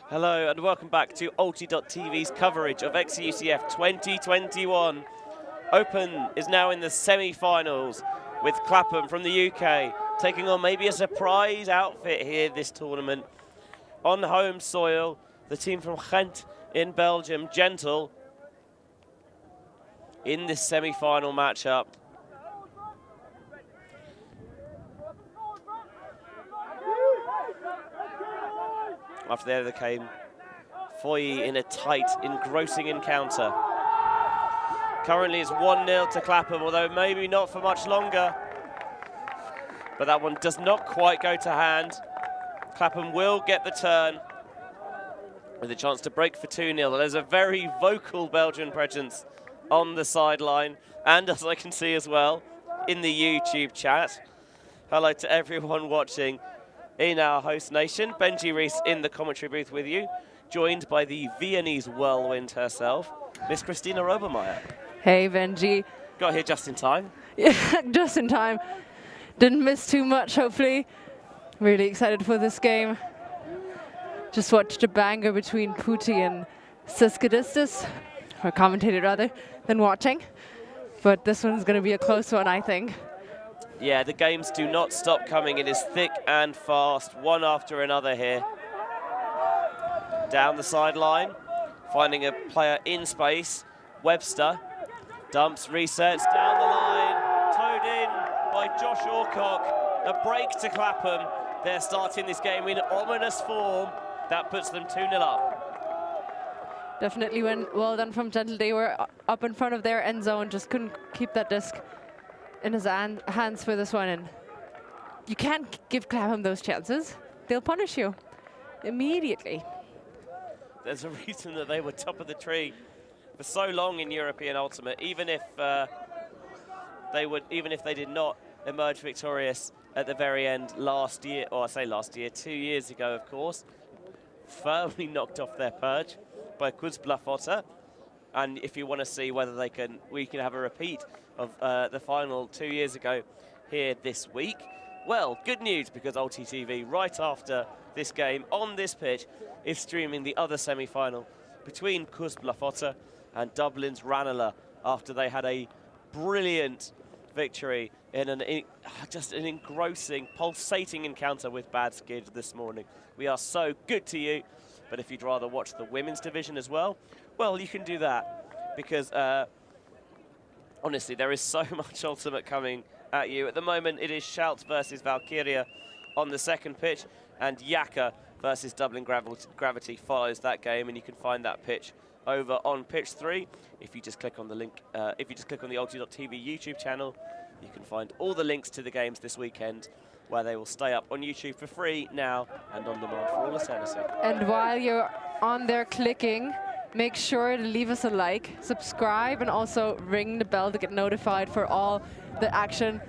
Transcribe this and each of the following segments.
Hello and welcome back to ULTI.TV's coverage of xEUCF 2021. Open is now in the semi-finals with Clapham from the UK taking on maybe a surprise outfit here this tournament. On home soil, the team from Ghent in Belgium, Gentle, in this semi-final matchup. After there came Foy in a tight, engrossing encounter. Currently it's 1-0 to Clapham, although maybe not for much longer. But that one does not quite go to hand. Clapham will get the turn with a chance to break for 2-0. There's a very vocal Belgian presence on the sideline, and as I can see as well, in the YouTube chat. Hello to everyone watching in our host nation. Benji Rees in the commentary booth with you, joined by the Viennese whirlwind herself, Miss Christina Obermeyer. Hey, Benji. Got here just in time. Yeah, just in time. Didn't miss too much, hopefully. Really excited for this game. Just watched a banger between Puti and Siskadistis, or commentated rather, than watching. But this one's going to be a close one, I think. Yeah, the games do not stop coming. It is thick and fast, one after another here. Down the sideline, finding a player in space. Webster dumps, resets, down the line, towed in by Josh Orcock. A break to Clapham. They're starting this game in ominous form. That puts them 2-0 up. Definitely well done from Gentle. They were up in front of their end zone, just couldn't keep that disc in his hands for this one, and you can't give Clapham those chances. They'll punish you immediately. There's a reason that they were top of the tree for so long in European Ultimate, even if they did not emerge victorious at the very end last year, or I say last year, 2 years ago, of course. Firmly knocked off their purge by Kuzblafotter. And if you want to see whether we can have a repeat of the final 2 years ago here this week, well, good news, because ULTI.TV, right after this game on this pitch, is streaming the other semi-final between Kuzblafotter and Dublin's Ranelagh, after they had a brilliant victory in just an engrossing, pulsating encounter with Bad Skid this morning. We are so good to you, but if you'd rather watch the women's division as well, well, you can do that, because honestly, there is so much Ultimate coming at you. At the moment, it is Schultz versus Valkyria on the second pitch, and Yaka versus Dublin Gravity follows that game, and you can find that pitch over on pitch 3. If you just click on the link, if you just click on the ULTI.TV YouTube channel, you can find all the links to the games this weekend, where they will stay up on YouTube for free now and on demand for all eternity. And while you're on there clicking, make sure to leave us a like, subscribe, and also ring the bell to get notified for all the action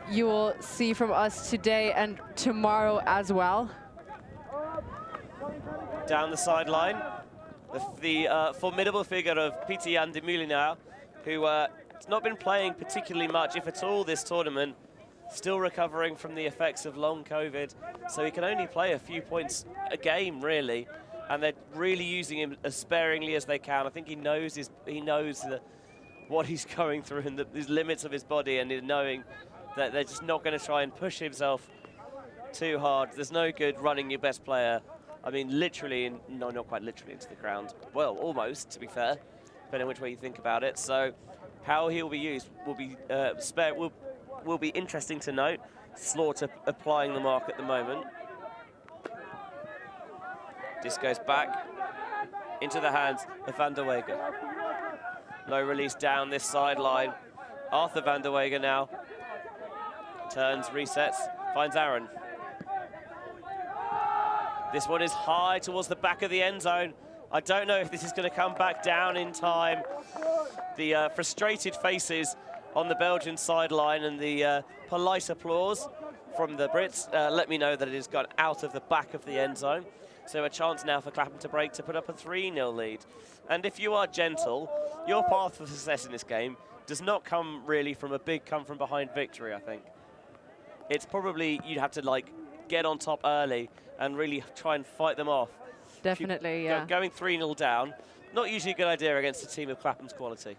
you will see from us today and tomorrow as well. Down the sideline, the formidable figure of Pitian de Moulinar, who has not been playing particularly much, if at all, this tournament. Still recovering from the effects of long COVID, so he can only play a few points a game, really. And they're really using him as sparingly as they can. I think he knows what he's going through and his limits of his body, and knowing that they're just not going to try and push himself too hard. There's no good running your best player. I mean, literally, no, not quite literally into the ground. Well, almost, to be fair, depending on which way you think about it. So, how he'll be used will be will be interesting to note. Slaughter applying the mark at the moment. This goes back into the hands of Van der Wegen. Low release down this sideline. Arthur Van der Wegen now. Turns, resets, finds Aaron. This one is high towards the back of the end zone. I don't know if this is going to come back down in time. The frustrated faces on the Belgian sideline and the polite applause from the Brits let me know that it has gone out of the back of the end zone. So a chance now for Clapham to break to put up a 3-0 lead. And if you are Gentle, your path for success in this game does not come really from a big come-from-behind victory, I think. It's probably you'd have to, like, get on top early and really try and fight them off. Definitely, yeah. Going 3-0 down, not usually a good idea against a team of Clapham's quality.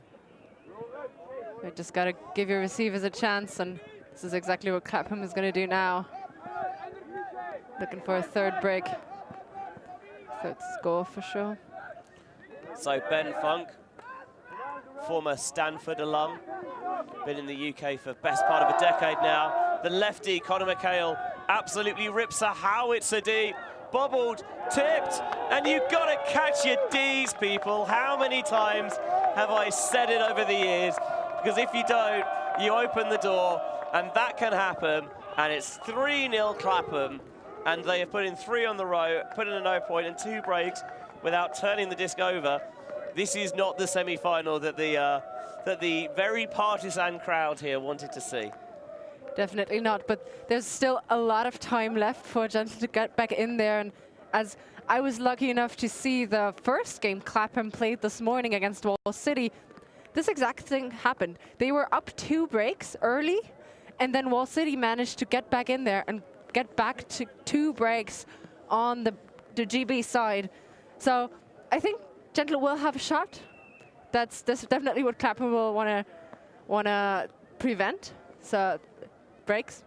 You just got to give your receivers a chance, and this is exactly what Clapham is going to do now. Looking for a third break. Third score for sure. So Ben Funk, former Stanford alum, been in the UK for best part of a decade now. The lefty, Conor McHale, absolutely rips a howitzer deep, bobbled, tipped, and you've got to catch your Ds, people. How many times have I said it over the years? Because if you don't, you open the door, and that can happen, and it's 3-0 Clapham, and they have put in 3 on the row, put in a no point and 2 breaks without turning the disc over. This is not the semi-final that the very partisan crowd here wanted to see. Definitely not, but there's still a lot of time left for Gentle to get back in there. And as I was lucky enough to see the first game Clapham played this morning against Wall City, this exact thing happened. They were up 2 breaks early, and then Wall City managed to get back in there and get back to 2 breaks on the GB side. So I think Gentle will have a shot. That's definitely what Clapham will want to prevent. So breaks,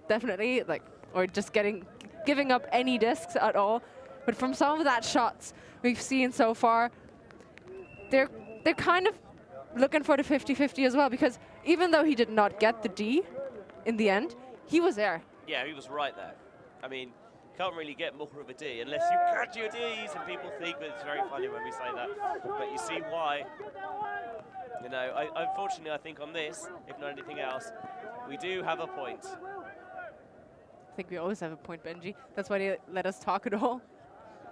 definitely, like, or just giving up any discs at all. But from some of that shots we've seen so far, they're kind of looking for the 50-50 as well, because even though he did not get the D in the end, he was there. Yeah, he was right there. I mean, can't really get more of a D unless you catch your Ds, and people think that it's very funny when we say that. But you see why. You know, unfortunately, I think on this, if not anything else, we do have a point. I think we always have a point, Benji. That's why they let us talk at all.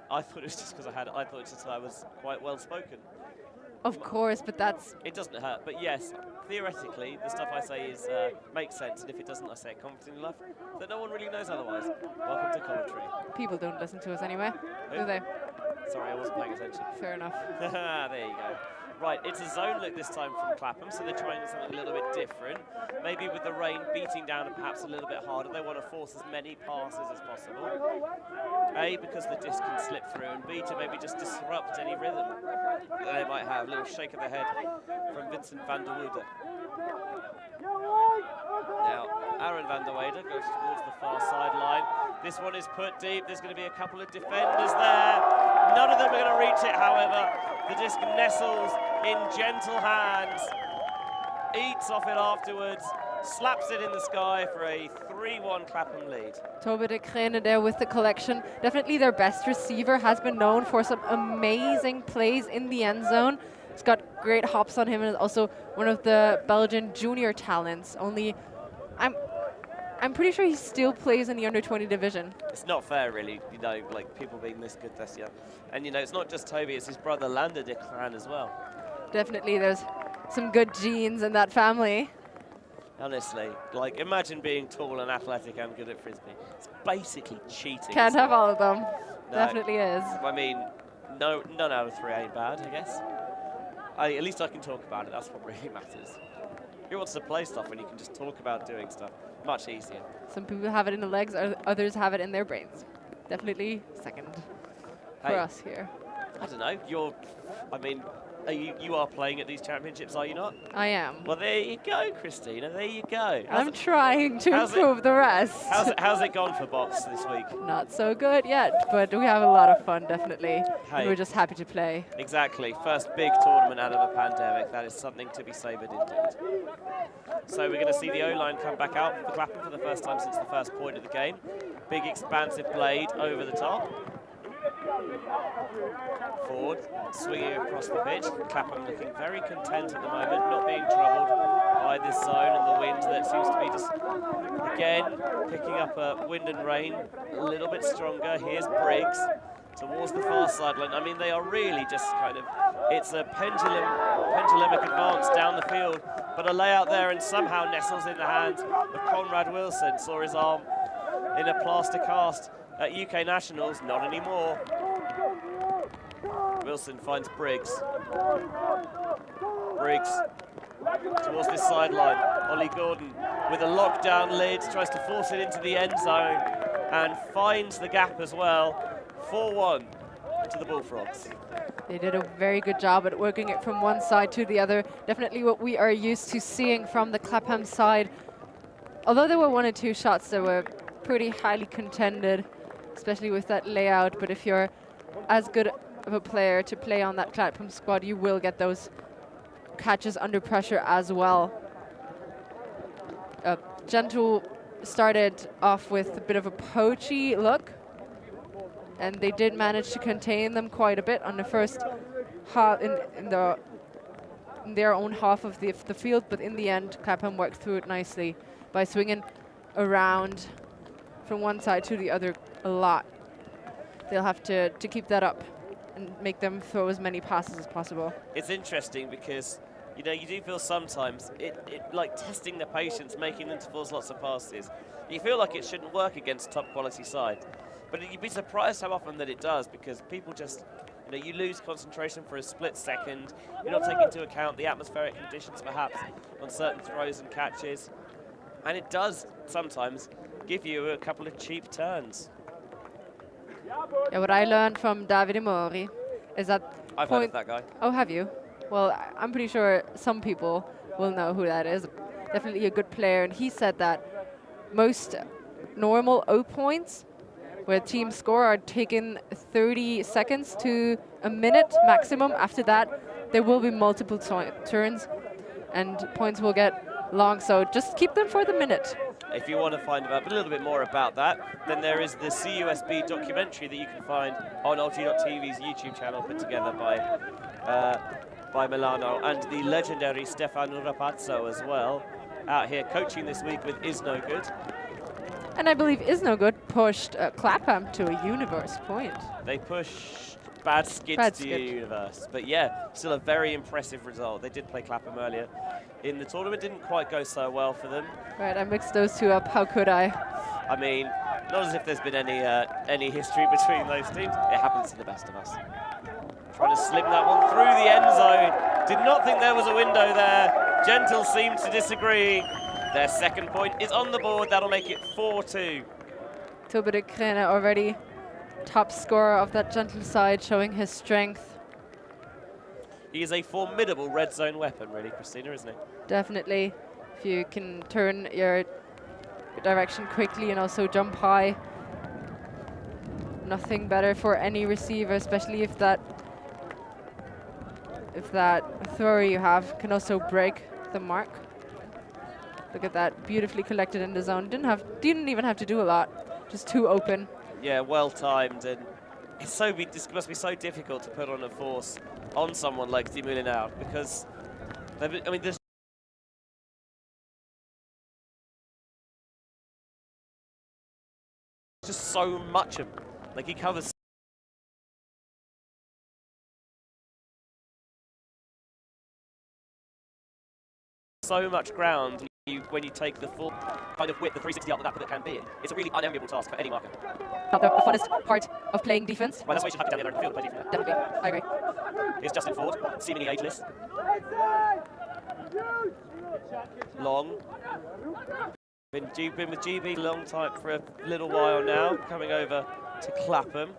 I thought it was just because I thought just I was quite well spoken. Of course, but that's... It doesn't hurt, but yes, theoretically, the stuff I say is makes sense, and if it doesn't, I say it confidently enough that no one really knows otherwise. Welcome to commentary. People don't listen to us anyway, do they? Sorry, I wasn't paying attention. Fair enough. There you go. Right, it's a zone look this time from Clapham, so they're trying something a little bit different. Maybe with the rain beating down and perhaps a little bit harder, they want to force as many passes as possible. A, because the disc can slip through, and B, to maybe just disrupt any rhythm that they might have. A little shake of the head from Vincent van der Woude. Now, Aaron van der Woude goes towards the far sideline. This one is put deep. There's going to be a couple of defenders there. None of them are going to reach it, however. The disc nestles in gentle hands, eats off it afterwards, slaps it in the sky for a 3-1 Clapham lead. Tobe de Krene there with the collection. Definitely their best receiver, has been known for some amazing plays in the end zone. He's got great hops on him, and is also one of the Belgian junior talents. Only, I'm pretty sure he still plays in the under-20 division. It's not fair, really, you know, like people being this good this year. And, you know, it's not just Toby, it's his brother Lander de Krene as well. Definitely, there's some good genes in that family. Honestly, like, imagine being tall and athletic and good at Frisbee. It's basically cheating. Can't have all of them. No. Definitely is. I mean, none out of 3 ain't bad, I guess. At least I can talk about it, that's what really matters. Who wants to play stuff when you can just talk about doing stuff? Much easier. Some people have it in the legs, others have it in their brains. Definitely second for us here. I don't know, I mean, you are playing at these championships, are you not? I am. Well, there you go, Christina, there you go. I'm trying to improve the rest. How's it gone for box this week? Not so good yet, but we have a lot of fun, definitely. And we're just happy to play. Exactly, first big tournament out of a pandemic. That is something to be savoured indeed. So we're going to see the O-line come back out for Clapham for the first time since the first point of the game. Big expansive blade over the top. Forward, swinging across the pitch. Clapham looking very content at the moment, not being troubled by this zone and the wind that seems to be just, again, picking up wind and rain a little bit stronger. Here's Briggs towards the far sideline. I mean, they are really just kind of, it's a pendulimic advance down the field, but a layout there and somehow nestles in the hands of Conrad Wilson. Saw his arm in a plaster cast at UK Nationals, not anymore. Wilson finds Briggs. Briggs towards this sideline. Ollie Gordon with a lockdown lid, tries to force it into the end zone and finds the gap as well. 4-1 to the Bullfrogs. They did a very good job at working it from one side to the other. Definitely what we are used to seeing from the Clapham side. Although there were 1 or 2 shots that were pretty highly contended, especially with that layout. But if you're as good of a player to play on that Clapham squad, you will get those catches under pressure as well. Gentle started off with a bit of a poachy look, and they did manage to contain them quite a bit on the first half in their own half of the field, but in the end Clapham worked through it nicely by swinging around from one side to the other a lot. They'll have to keep that up and make them throw as many passes as possible. It's interesting because, you know, you do feel sometimes it like testing the patience, making them to force lots of passes. You feel like it shouldn't work against a top quality side, but you'd be surprised how often that it does, because people just, you know, you lose concentration for a split second. You're not taking into account the atmospheric conditions perhaps on certain throws and catches, and it does sometimes give you a couple of cheap turns. Yeah, what I learned from Davide Mori is that I've heard of that guy. Oh, have you? Well, I'm pretty sure some people will know who that is. Definitely a good player. And he said that most normal O points where teams score are taken 30 seconds to a minute maximum. After that, there will be multiple turns and points will get long. So just keep them for the minute. If you want to find out a little bit more about that, then there is the CUSB documentary that you can find on ULTI.TV's YouTube channel, put together by Milano, and the legendary Stefano Rapazzo as well, out here coaching this week with Is No Good. And I believe Is No Good pushed Clapham to a universe point. They pushed Bad Skids to universe, but yeah, still a very impressive result. They did play Clapham earlier in the tournament, didn't quite go so well for them. Right, I mixed those two up. How could I? I mean, not as if there's been any history between those teams. It happens to the best of us. Trying to slim that one through the end zone. Did not think there was a window there. Gentle seemed to disagree. Their second point is on the board. That'll make it 4-2. Tobe de Krene already top scorer of that Gentle side, showing his strength. He is a formidable red zone weapon, really, Christina, isn't he? Definitely. If you can turn your direction quickly and also jump high, nothing better for any receiver, especially if that thrower you have can also break the mark. Look at that, beautifully collected in the zone. Didn't even have to do a lot, just too open. Yeah, well timed, and this must be so difficult to put on a force on someone like Demoulinard, because I mean, there's just so much of him. Like, he covers so much ground. When you take the full kind of width, the 360 up that can be in, it's a really unenviable task for any marker. Not the funnest part of playing defense. Well, that's why you should have to down there in the field and play defense. Definitely, I agree. Here's Justin Ford, seemingly ageless. Long. Been with GB a long time, for a little while now, coming over to Clapham.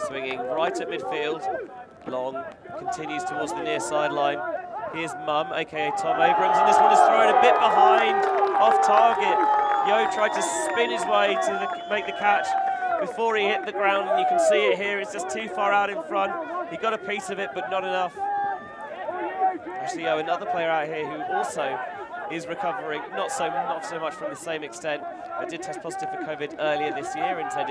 Swinging right at midfield. Long continues towards the near sideline. Here's Mum, aka Tom Abrams, and this one is thrown a bit behind, off target. Yo tried to spin his way to make the catch before he hit the ground, and you can see it here. It's just too far out in front. He got a piece of it, but not enough. Actually, another player out here who also is recovering, not so much from the same extent, but did test positive for COVID earlier this year, and said,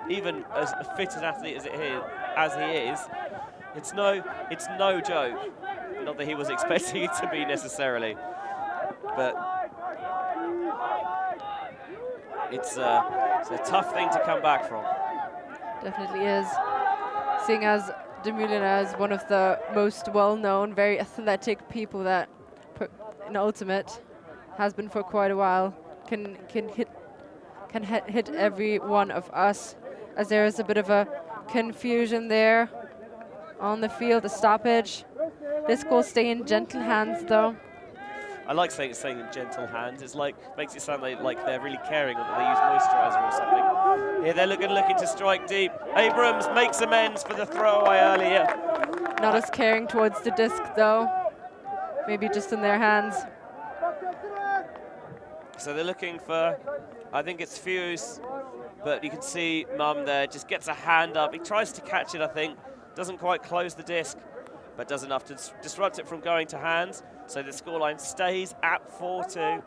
even as fit an athlete as he is, it's no joke. Not that he was expecting it to be necessarily, but it's a tough thing to come back from. Definitely is. Seeing as Demoulinard is one of the most well-known, very athletic people that in Ultimate has been for quite a while, can hit every one of us, as there is a bit of a confusion there on the field, a stoppage. This will stay in Gentle hands, though. I like saying in gentle hands. It's like, makes it sound like they're really caring or that they use moisturizer or something. Here they're looking to strike deep. Abrams makes amends for the throwaway earlier. Not as caring towards the disc though. Maybe just in their hands. So they're looking for, I think it's Fuse, but you can see Mum there just gets a hand up. He tries to catch it, I think. Doesn't quite close the disc, but does enough to disrupt it from going to hands. So the scoreline stays at 4-2.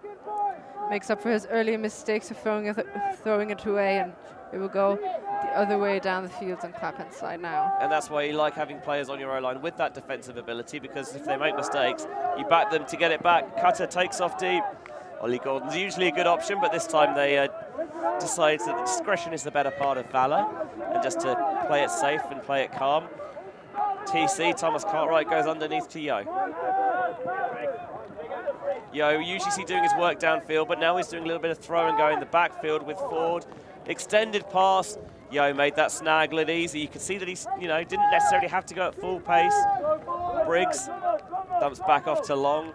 Makes up for his earlier mistakes of throwing it away, and it will go the other way down the field on Clapham's side now. And that's why you like having players on your O-line with that defensive ability, because if they make mistakes, you back them to get it back. Cutter takes off deep. Ollie Gordon's usually a good option, but this time they decide that discretion is the better part of valor, and just to play it safe and play it calm. TC, Thomas Cartwright, goes underneath to Yo. Yo, usually see doing his work downfield, but now he's doing a little bit of throw and go in the backfield with Ford. Extended pass. Yo made that snag look easy. You can see that he's, didn't necessarily have to go at full pace. Briggs dumps back off to Long.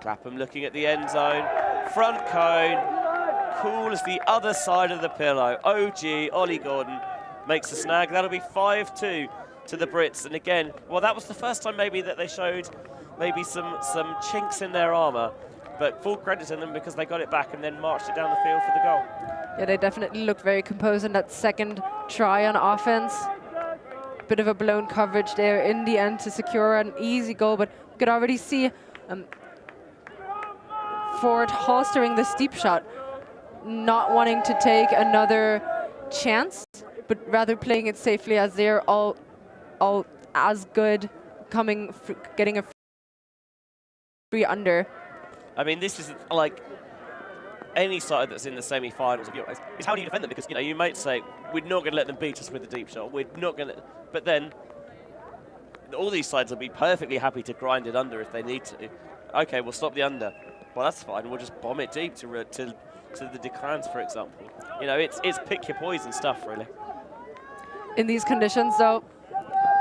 Clapham looking at the end zone. Front cone. Cool as the other side of the pillow. OG, Ollie Gordon makes the snag. That'll be 5-2 to the Brits. And again, well, that was the first time maybe that they showed maybe some chinks in their armour. But full credit to them because they got it back and then marched it down the field for the goal. Yeah, they definitely looked very composed in that second try on offense. Bit of a blown coverage there in the end to secure an easy goal, but you could already see Ford holstering the steep shot, not wanting to take another chance, but rather playing it safely as they're all as good, getting a free under. I mean, this is like any side that's in the semi-finals of Euros. Is how do you defend them? Because you might say we're not going to let them beat us with the deep shot. We're not going to, but then all these sides will be perfectly happy to grind it under if they need to. Okay, we'll stop the under. Well, that's fine. We'll just bomb it deep to the declines, for example. It's pick your poison stuff, really. In these conditions, though,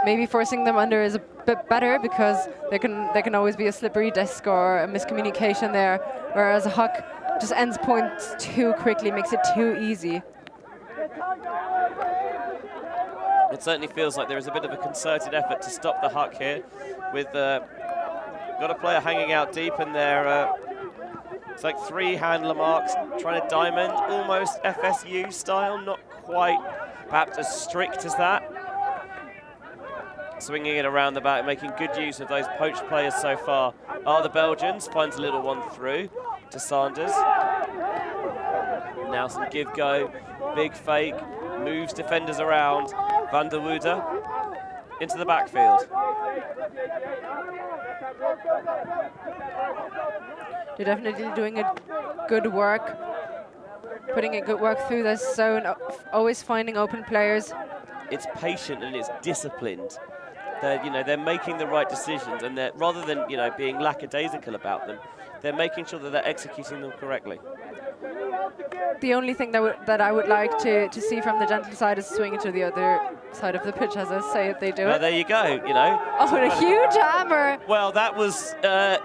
maybe forcing them under is a bit better because there can always be a slippery disc or a miscommunication there, whereas a huck just ends points too quickly, makes it too easy. It certainly feels like there is a bit of a concerted effort to stop the huck here, with got a player hanging out deep in there. It's like 3 handler marks, trying to diamond, almost FSU style, not quite perhaps as strict as that. Swinging it around the back, making good use of those poached players so far are the Belgians. Finds a little one through to Sanders. Now some give-go, big fake, moves defenders around. Van der Woede into the backfield. They're definitely doing a good work, putting in good work through this zone, always finding open players. It's patient and it's disciplined. They're making the right decisions, and they're, rather than being lackadaisical about them, they're making sure that they're executing them correctly. The only thing that I would like to see from the gentle side is swinging to the other side of the pitch, as I say it, they do it. There you go, Oh, and a huge hammer. Well, that was,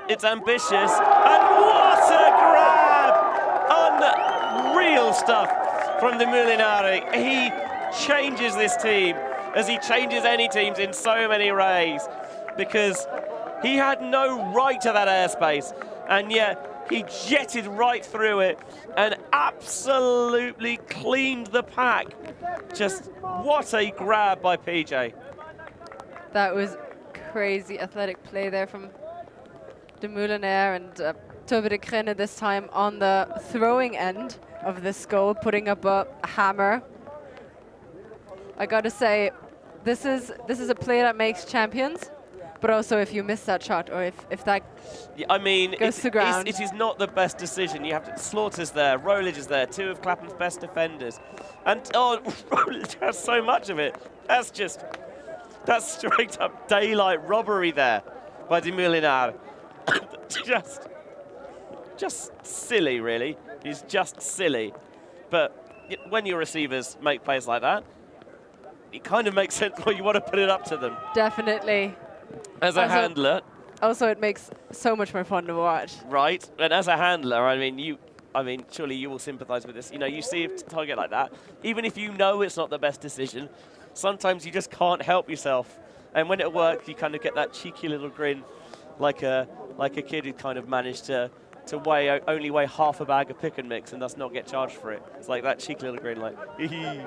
it's ambitious, and what a grab! Unreal stuff from the Molinari. He changes this team, as he changes any teams in so many ways, because he had no right to that airspace, and yet he jetted right through it and absolutely cleaned the pack. Just what a grab by PJ. That was crazy athletic play there from de Moulinaire, and Tove de Krenne this time on the throwing end of this goal, putting up a hammer. I gotta say, this is a play that makes champions, but also if you miss that shot, or if that goes to ground. It is not the best decision. You have to, Slaughter's there, Rowledge is there, 2 of Clapham's best defenders. And Rowledge has so much of it. That's straight up daylight robbery there by de Moulinaire. just silly, really. He's just silly. But when your receivers make plays like that, it kind of makes sense why you want to put it up to them. Definitely. As a handler, also it makes so much more fun to watch. Right, and as a handler, I mean, surely you will sympathise with this. You know, you see a target like that, even if you know it's not the best decision, sometimes you just can't help yourself. And when it works, you kind of get that cheeky little grin, like a kid who kind of managed to only weigh half a bag of pick and mix and thus not get charged for it. It's like that cheeky little grin, like, hee.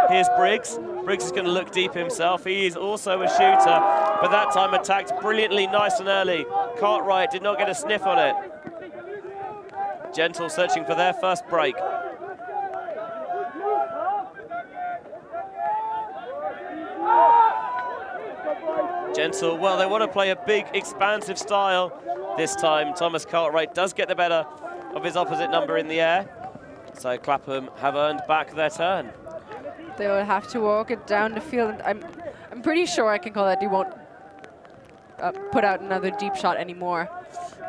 Here's Briggs. Briggs is going to look deep himself. He is also a shooter, but that time attacked brilliantly, nice and early. Cartwright did not get a sniff on it. Gentle searching for their first break. Gentle, well, they want to play a big, expansive style this time. Thomas Cartwright does get the better of his opposite number in the air. So Clapham have earned back their turn. They will have to walk it down the field. And I'm pretty sure I can call that they won't put out another deep shot anymore.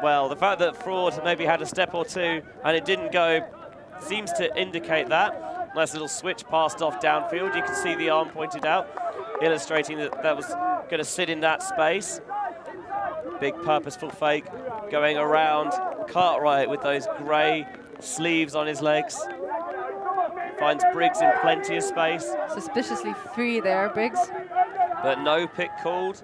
Well, the fact that Fraud maybe had a step or two and it didn't go seems to indicate that. Nice little switch passed off downfield. You can see the arm pointed out, illustrating that that was going to sit in that space. Big purposeful fake going around Cartwright with those grey sleeves on his legs. Finds Briggs in plenty of space. Suspiciously free there, Briggs. But no pick called.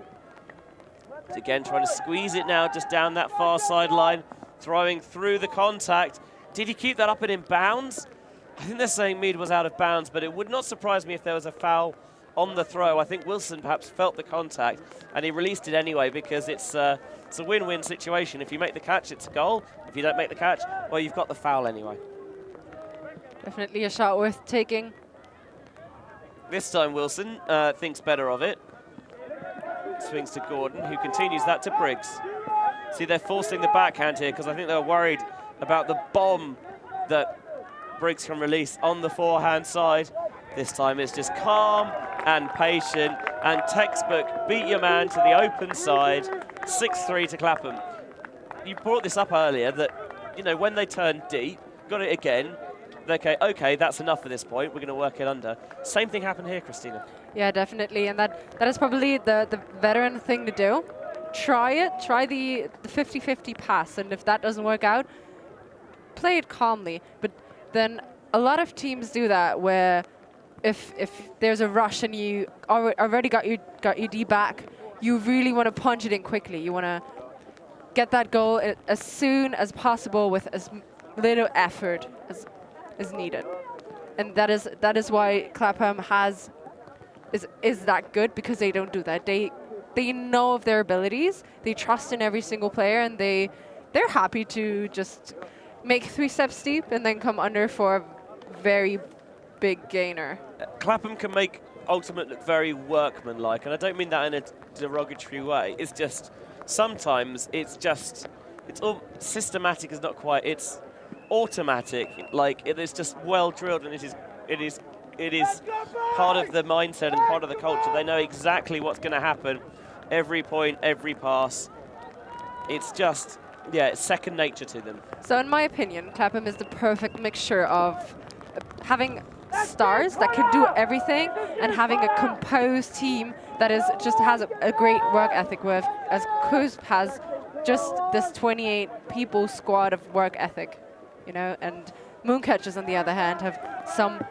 Again, trying to squeeze it now just down that far sideline, throwing through the contact. Did he keep that up and in bounds? I think they're saying Mead was out of bounds, but it would not surprise me if there was a foul on the throw. I think Wilson perhaps felt the contact, and he released it anyway because it's a win-win situation. If you make the catch, it's a goal. If you don't make the catch, well, you've got the foul anyway. Definitely a shot worth taking. This time Wilson thinks better of it. Swings to Gordon, who continues that to Briggs. See, they're forcing the backhand here because I think they're worried about the bomb that Briggs can release on the forehand side. This time it's just calm and patient and textbook. Beat your man to the open side. 6-3 to Clapham. You brought this up earlier that, you know, when they turn deep, got it again. Okay, that's enough for this point. We're going to work it under. Same thing happened here, Christina. Yeah, definitely, and that is probably the veteran thing to do. Try it. Try the 50-50 pass, and if that doesn't work out, play it calmly. But then a lot of teams do that, where if there's a rush and you already got your D back, you really want to punch it in quickly. You want to get that goal as soon as possible with as little effort as needed, and that is why Clapham is that good, because they don't do that. They know of their abilities. They trust in every single player, and they're happy to just make 3 steps deep and then come under for a very big gainer. Clapham can make Ultimate look very workmanlike, and I don't mean that in a derogatory way. It's just sometimes it's all systematic is not quite. It's automatic, like it is just well drilled, and it is part of the mindset and part of the culture. They know exactly what's going to happen every point, every pass. It's just, yeah, it's second nature to them. So in my opinion, Clapham is the perfect mixture of having stars that can do everything and having a composed team that just has a great work ethic, with as CEUCF has just this 28 people squad of work ethic. You know, and Mooncatchers, on the other hand, have some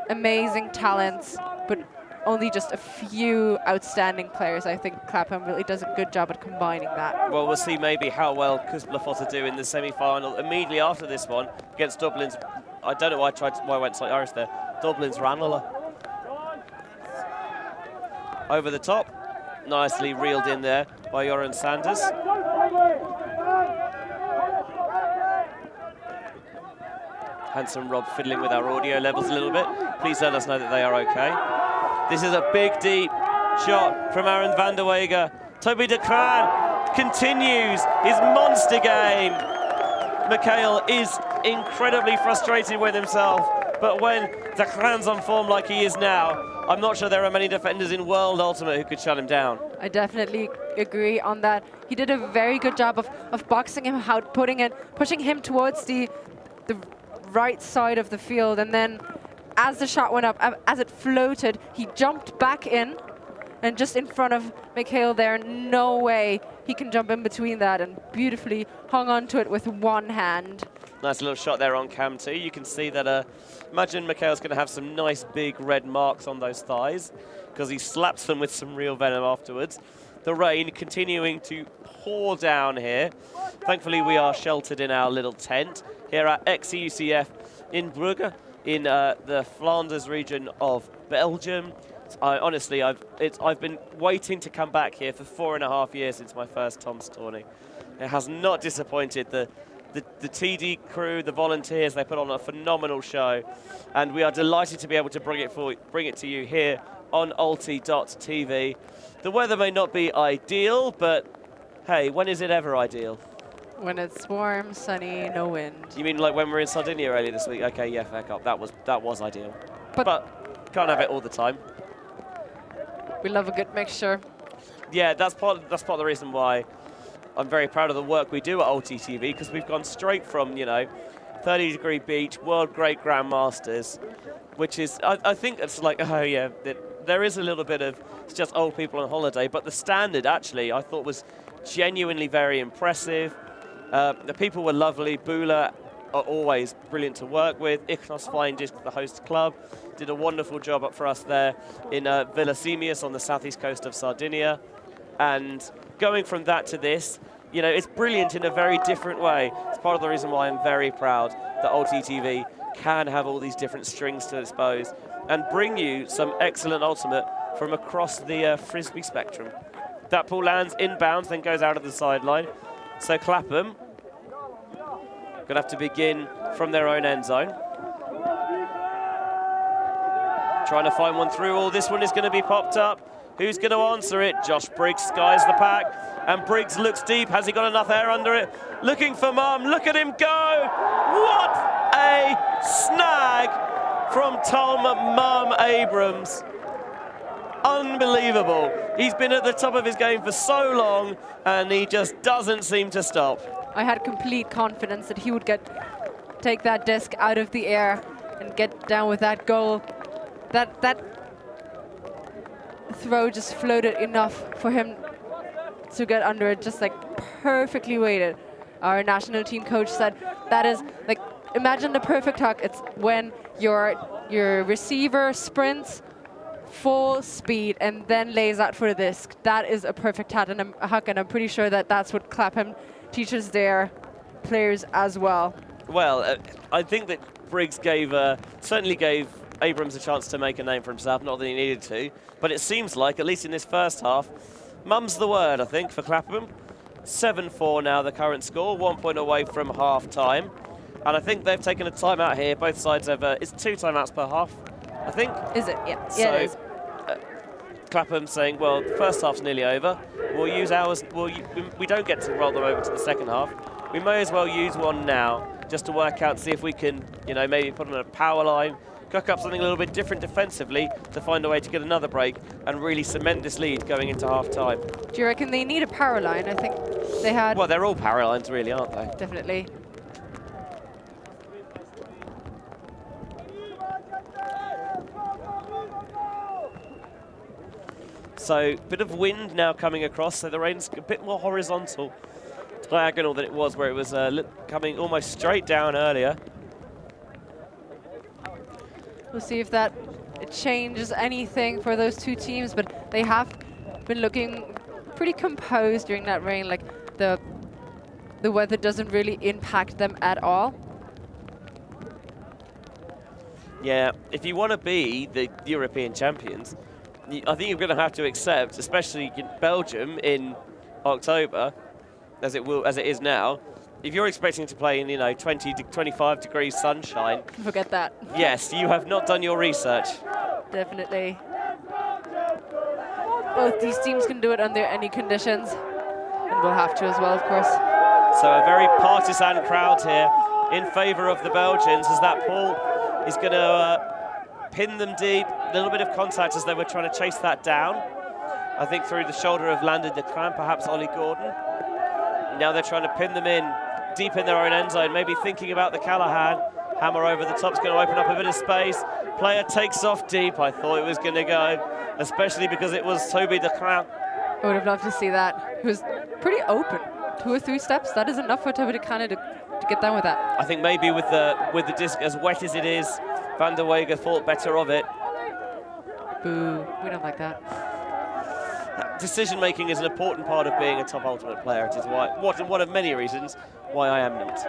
amazing talents, but only just a few outstanding players. I think Clapham really does a good job at combining that. Well, we'll see maybe how well CEUCF do in the semi-final immediately after this one against Dublin's. I don't know why I went slightly Irish there. Dublin's Ranelagh. Over the top, nicely reeled in there by Joran Sanders. Handsome Rob fiddling with our audio levels a little bit. Please let us know that they are okay. This is a big, deep shot from Aaron van der Weyger. Toby de Kraan continues his monster game. Mikhail is incredibly frustrated with himself, but when de Kraan's on form like he is now, I'm not sure there are many defenders in World Ultimate who could shut him down. I definitely agree on that. He did a very good job of boxing him out, pushing him towards the right side of the field, and then as the shot went up, as it floated, he jumped back in and just in front of Mikhail there. No way he can jump in between that, and beautifully hung onto it with one hand. Nice little shot there on cam too. You can see that, imagine Mikhail's going to have some nice big red marks on those thighs because he slaps them with some real venom afterwards. The rain continuing to pour down here. Thankfully, we are sheltered in our little tent here at xEUCF in Bruges, in the Flanders region of Belgium. Honestly, I've been waiting to come back here for 4.5 years since my first Tom's tourney. It has not disappointed. The TD crew, the volunteers, they put on a phenomenal show, and we are delighted to be able to bring it to you here on ULTI.TV. The weather may not be ideal, but hey, when is it ever ideal? When it's warm, sunny, no wind. You mean like when we were in Sardinia earlier this week? Okay, yeah, fair cop. That was ideal. But can't have it all the time. We love a good mixture. Yeah, that's part of the reason why I'm very proud of the work we do at ULTI.TV, because we've gone straight from, 30-degree beach, world great grandmasters, which is, I think it's like, oh yeah, there is a little bit of, it's just old people on holiday, but the standard actually I thought was genuinely very impressive. The people were lovely. Bula are always brilliant to work with. Ichnos Flying Disc, the host club, did a wonderful job up for us there in Villa Semius on the southeast coast of Sardinia. And going from that to this, it's brilliant in a very different way. It's part of the reason why I'm very proud that ULTI.TV can have all these different strings to its bows and bring you some excellent ultimate from across the Frisbee spectrum. That ball lands inbounds, then goes out of the sideline. So Clapham going to have to begin from their own end zone. Trying to find one through. Oh, this one is going to be popped up. Who's going to answer it? Josh Briggs skies the pack. And Briggs looks deep. Has he got enough air under it? Looking for Mum. Look at him go. What a snag from Tom Mum Abrams. Unbelievable. He's been at the top of his game for so long, and he just doesn't seem to stop. I had complete confidence that he would take that disc out of the air and get down with that goal. That throw just floated enough for him to get under it, just like perfectly weighted. Our national team coach said that is like, imagine the perfect huck. It's when your receiver sprints full speed and then lays out for the disc. That is a perfect huck, and I'm pretty sure that that's what Clapham teaches their players as well. Well, I think that Briggs certainly gave Abrams a chance to make a name for himself, not that he needed to, but it seems like, at least in this first half, mum's the word, I think, for Clapham. 7-4 now, the current score, 1 point away from half-time. And I think they've taken a timeout here. Both sides have, it's 2 timeouts per half, I think. Is it? Yeah, so, it is. Clapham saying, well, the first half's nearly over. We'll use ours, we don't get to roll them over to the second half. We may as well use one now, just to work out, see if we can, maybe put on a power line, cook up something a little bit different defensively to find a way to get another break and really cement this lead going into half-time. Do you reckon they need a power line? I think they had... Well, they're all power lines, really, aren't they? Definitely. So, bit of wind now coming across, so the rain's a bit more horizontal, diagonal than it was where it was coming almost straight down earlier. We'll see if that changes anything for those two teams, but they have been looking pretty composed during that rain. Like the weather doesn't really impact them at all. Yeah, if you want to be the European champions, I think you're going to have to accept, especially in Belgium in October, as it is now. If you're expecting to play in, 20 to 25 degrees sunshine... Forget that. Yes, you have not done your research. Definitely. Both these teams can do it under any conditions, and we'll have to as well, of course. So a very partisan crowd here in favour of the Belgians, as that ball is going to pin them deep. A little bit of contact as they were trying to chase that down. I think through the shoulder of Landon Declan, perhaps Ollie Gordon. Now they're trying to pin them in deep in their own end zone, maybe thinking about the Callahan. Hammer over the top's going to open up a bit of space. Player takes off deep. I thought it was going to go, especially because it was Toby de Clown. I would have loved to see that. He was pretty open. 2 or 3 steps, that is enough for Toby de Clown to get down with that. I think maybe with the disc as wet as it is, Van der Wegen thought better of it. Boo, we don't like that. Decision making is an important part of being a top ultimate player. It is one of many reasons why I am not.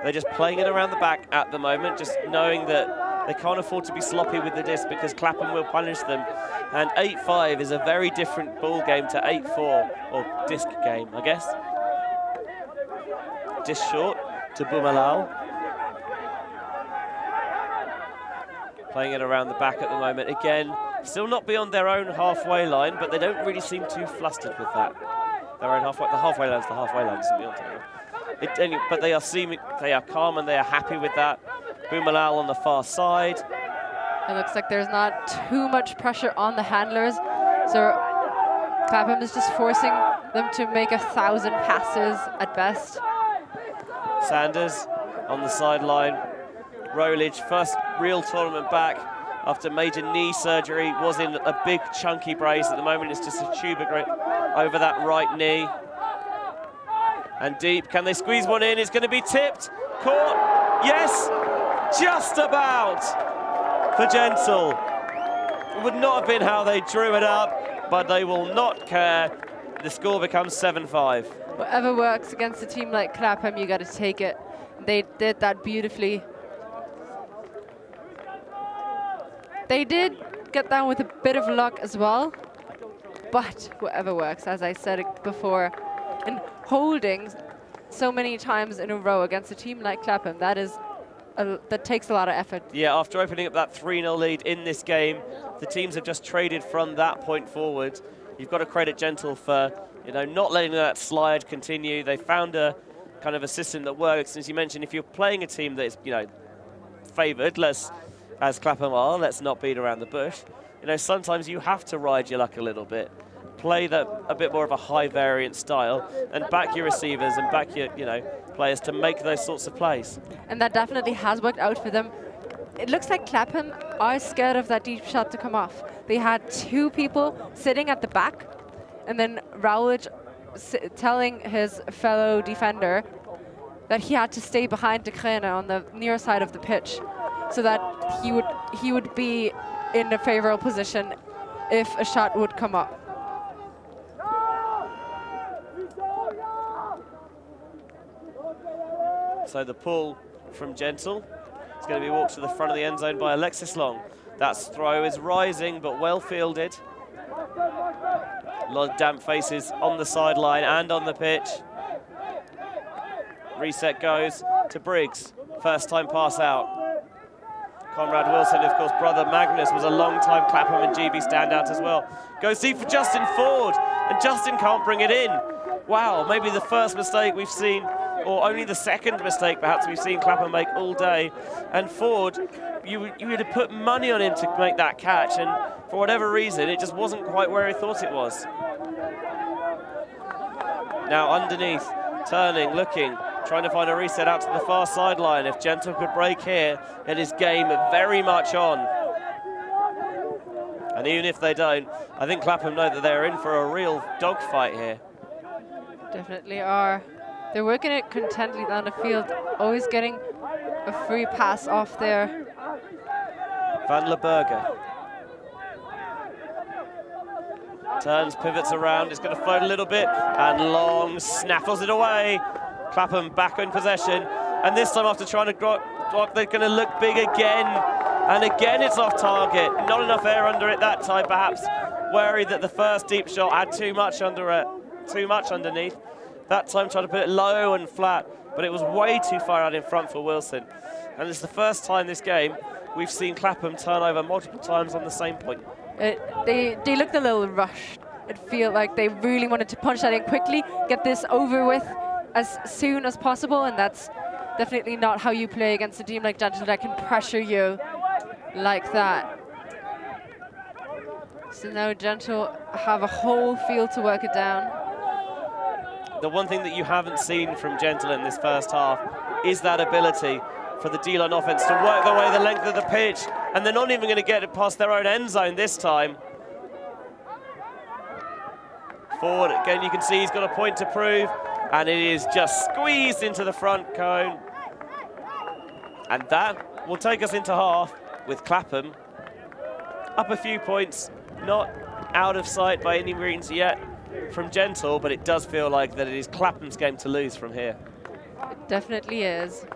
They're just playing it around the back at the moment, just knowing that they can't afford to be sloppy with the disc because Clapham will punish them. And 8-5 is a very different ball game to 8-4, or disc game, I guess. Disc short to Boumalal. Playing it around the back at the moment. Again, still not beyond their own halfway line, but they don't really seem too flustered with that. Their own halfway, the halfway line's the halfway line, isn't beyond it. But they are calm and they are happy with that. Boumalal on the far side. It looks like there's not too much pressure on the handlers, so Clapham is just forcing them to make 1,000 passes at best. Sanders on the sideline. Rolich, first real tournament back after major knee surgery, was in a big chunky brace. At the moment it's just a tuba grip over that right knee. And deep, can they squeeze one in? It's going to be tipped, caught, yes, just about for Gentle. It would not have been how they drew it up, but they will not care. The score becomes 7-5. Whatever works against a team like Clapham, you got to take it. They did that beautifully. They did get down with a bit of luck as well, but whatever works, as I said before, and holding so many times in a row against a team like Clapham, that takes a lot of effort. Yeah, after opening up that 3-0 lead in this game, the teams have just traded from that point forward. You've got to credit Gentle for, not letting that slide continue. They found a kind of a system that works. As you mentioned, if you're playing a team that is, favoured, as Clapham are, let's not beat around the bush. Sometimes you have to ride your luck a little bit, play a bit more of a high variant style, and back your receivers and back your, players to make those sorts of plays. And that definitely has worked out for them. It looks like Clapham are scared of that deep shot to come off. They had 2 people sitting at the back, and then Rowledge telling his fellow defender that he had to stay behind De Crene on the near side of the pitch, so that he would be in a favorable position if a shot would come up. So the pull from Gentle is going to be walked to the front of the end zone by Alexis Long. That throw is rising but well fielded. A lot of damp faces on the sideline and on the pitch. Reset goes to Briggs. First time pass out. Conrad Wilson, of course, brother Magnus, was a long-time Clapham and GB standout as well. Goes deep for Justin Ford, and Justin can't bring it in. Wow, maybe the first mistake we've seen, or only the second mistake perhaps we've seen Clapham make all day. And Ford, you would have put money on him to make that catch, and for whatever reason, it just wasn't quite where he thought it was. Now underneath, turning, looking, trying to find a reset out to the far sideline. If Gentle could break here, it is game very much on. And even if they don't, I think Clapham know that they're in for a real dogfight here. Definitely are. They're working it contently down the field, always getting a free pass off there. Van Leberger. Turns, pivots around, it's going to float a little bit, and Long snaffles it away. Clapham back in possession, and this time after trying to block, they're going to look big again, and again it's off target. Not enough air under it that time, perhaps worried that the first deep shot had too much under it, too much underneath. That time tried to put it low and flat, but it was way too far out in front for Wilson. And it's the first time this game we've seen Clapham turn over multiple times on the same point. They looked a little rushed. It felt like they really wanted to punch that in quickly, get this over with as soon as possible, and that's definitely not how you play against a team like Gentle that can pressure you like that. So now Gentle have a whole field to work it down. The one thing that you haven't seen from Gentle in this first half is that ability for the D-line offense to work their way the length of the pitch, and they're not even going to get it past their own end zone this time. Forward again, you can see he's got a point to prove, and it is just squeezed into the front cone. And that will take us into half with Clapham up a few points, not out of sight by any means yet from Gentle, but it does feel like that it is Clapham's game to lose from here. It definitely is.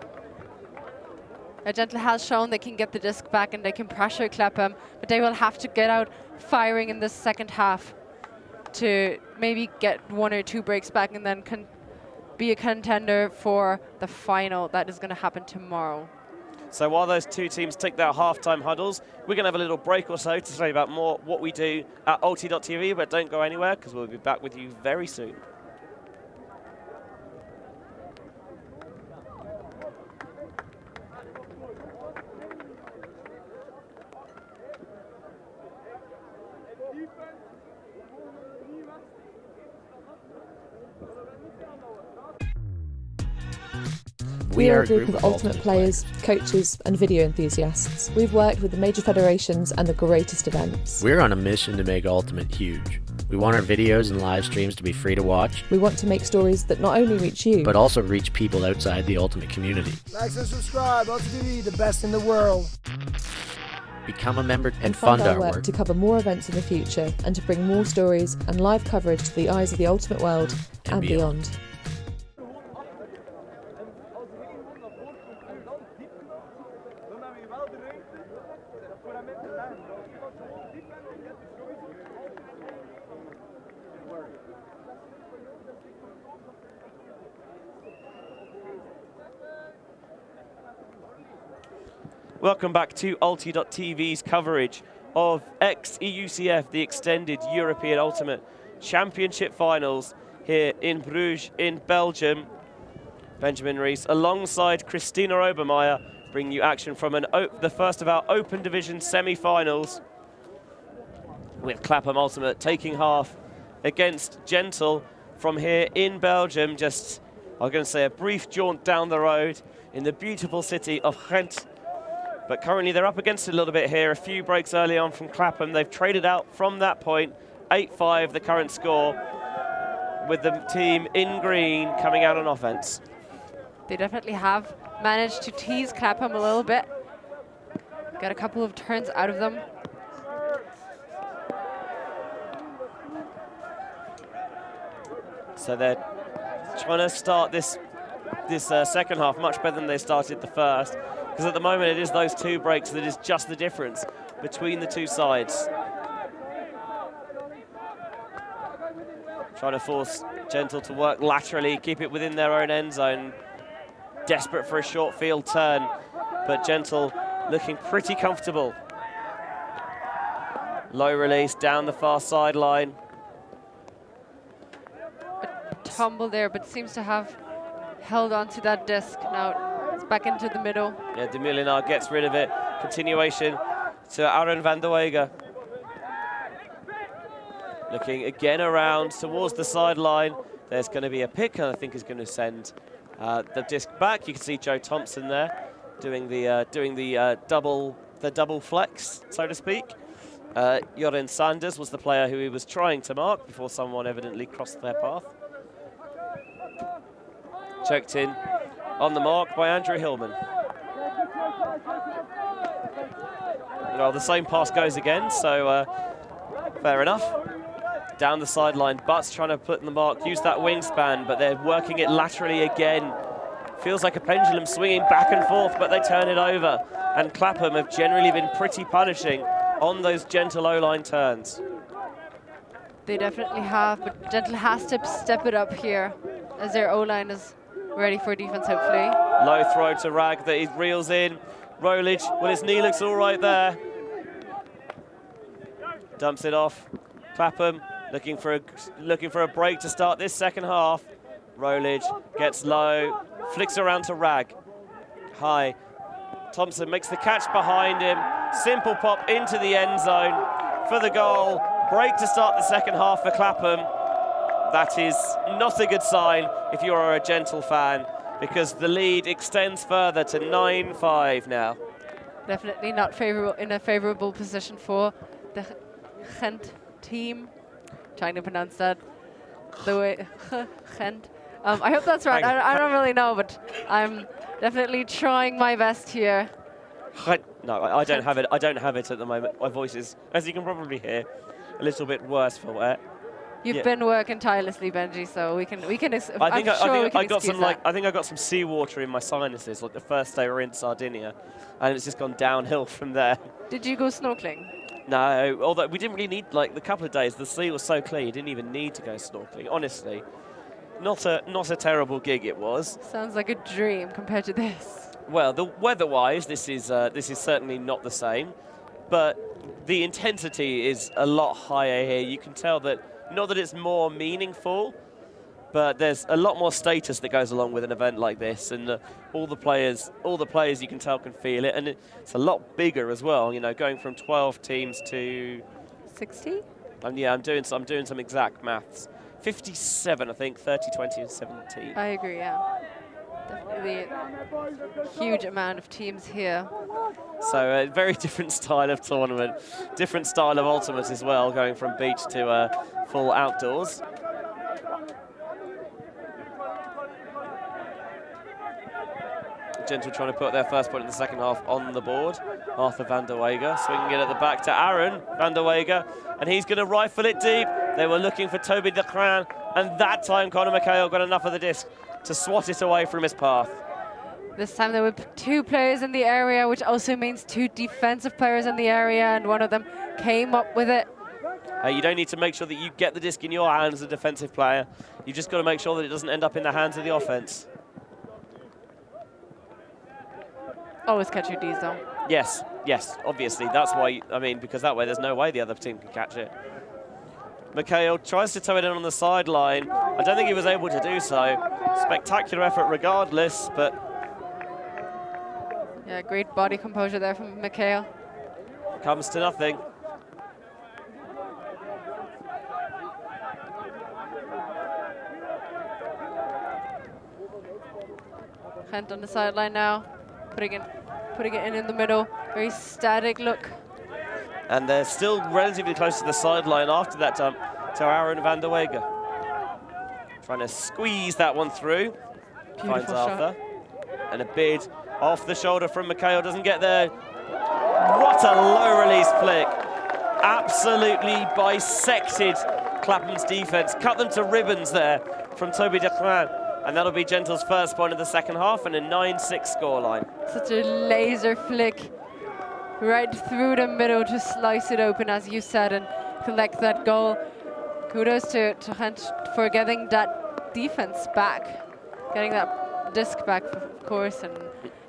Gentle has shown they can get the disc back and they can pressure Clapham, but they will have to get out firing in the second half to maybe get 1 or 2 breaks back and then be a contender for the final that is going to happen tomorrow. So while those two teams take their halftime huddles, we're going to have a little break or so to tell you about more what we do at ULTI.TV, but don't go anywhere because we'll be back with you very soon. We are a group of ultimate players, coaches and video enthusiasts. We've worked with the major federations and the greatest events. We're on a mission to make Ultimate huge. We want our videos and live streams to be free to watch. We want to make stories that not only reach you, but also reach people outside the Ultimate community. Like and subscribe, ULTI.TV, the best in the world. Become a member and fund fund our work to cover more events in the future and to bring more stories and live coverage to the eyes of the Ultimate world and beyond. Welcome back to ULTI.TV's coverage of xEUCF, the Extended European Ultimate Championship Finals here in Bruges in Belgium. Benjamin Rees alongside Christina Obermeier bring you action from the first of our Open Division semi-finals, with Clapham Ultimate taking half against Gentle from here in Belgium. Just, I'm going to say, a brief jaunt down the road in the beautiful city of Ghent. But currently they're up against it a little bit here. A few breaks early on from Clapham. They've traded out from that point. 8-5 the current score, with the team in green coming out on offense. They definitely have managed to tease Clapham a little bit. Got a couple of turns out of them. So they're trying to start this second half much better than they started the first, because at the moment it is those 2 breaks that is just the difference between the two sides. Trying to force Gentle to work laterally, keep it within their own end zone. Desperate for a short field turn, but Gentle looking pretty comfortable. Low release down the far sideline. A tumble there, but seems to have held onto that disc. Now it's back into the middle. Yeah, de Moulinaar gets rid of it. Continuation to Aaron van der Wegen. Looking again around towards the sideline. There's going to be a pick, and I think is going to send the disc back. You can see Joe Thompson there doing the double flex, so to speak. Joren Sanders was the player who he was trying to mark before someone evidently crossed their path. Checked in on the mark by Andrew Hillman. Well, the same pass goes again, so fair enough. Down the sideline, Butts trying to put in the mark, use that wingspan, but they're working it laterally again. Feels like a pendulum swinging back and forth, but they turn it over. And Clapham have generally been pretty punishing on those Gentle O-line turns. They definitely have, but Gentle has to step it up here as their O-line is ready for defense, hopefully. Low throw to Rag that he reels in. Rolich, well, his knee looks all right there. Dumps it off. Clapham looking for a break to start this second half. Rolich gets low, flicks around to Rag. High. Thompson makes the catch behind him. Simple pop into the end zone for the goal. Break to start the second half for Clapham. That is not a good sign if you are a Gentle fan, because the lead extends further to 9-5 now. Definitely not favorable in a favorable position for the Gent team. Trying to pronounce that the way Gent. I hope that's right. I don't really know, but I'm definitely trying my best here. No, I don't have it. I don't have it at the moment. My voice is, as you can probably hear, a little bit worse for wear. You've been working tirelessly, Benji, so we can. I think I got some I think I got some seawater in my sinuses like the first day we were in Sardinia, and it's just gone downhill from there. Did you go snorkeling? No, although we didn't really need, like, the couple of days, the sea was so clear you didn't even need to go snorkeling. Honestly, not a terrible gig it was. Sounds like a dream compared to this. Well, the weather-wise, this is certainly not the same, but the intensity is a lot higher here. You can tell that. Not that it's more meaningful, but there's a lot more status that goes along with an event like this, and all the players you can tell can feel it, and it's a lot bigger as well. You know, going from 12 teams to 60. Yeah, I'm doing some exact maths. 57, I think. 30, 20, and 17. I agree. Yeah, definitely a huge amount of teams here. So a very different style of tournament, different style of ultimate as well, going from beach to full outdoors. Gentle trying to put their first point in the second half on the board. Arthur van der Weger swinging it at the back to Aaron van der Weger, and he's going to rifle it deep. They were looking for Toby de Craan, and that time Conor McHale got enough of the disc to swat it away from his path. This time there were 2 players in the area, which also means 2 defensive players in the area, and one of them came up with it. You don't need to make sure that you get the disc in your hands as a defensive player. You just got to make sure that it doesn't end up in the hands of the offense. Always catch your D's though. Yes, obviously. That's why, because that way there's no way the other team can catch it. McHale tries to tow it in on the sideline. I don't think he was able to do so. Spectacular effort regardless, but... Yeah, great body composure there from McHale. Comes to nothing. Gent on the sideline now, putting it in the middle. Very static look. And they're still relatively close to the sideline after that jump to Aaron van der Weger. Trying to squeeze that one through. Beautiful Finds shot. Arthur. And a bid off the shoulder from McHale, doesn't get there. What a low release flick. Absolutely bisected Clapham's defense. Cut them to ribbons there from Toby de Craan. And that'll be Gentle's first point of the second half and a 9-6 scoreline. Such a laser flick right through the middle to slice it open, as you said, and collect that goal. Kudos to Gent for getting that defense back, getting that disc back, of course, and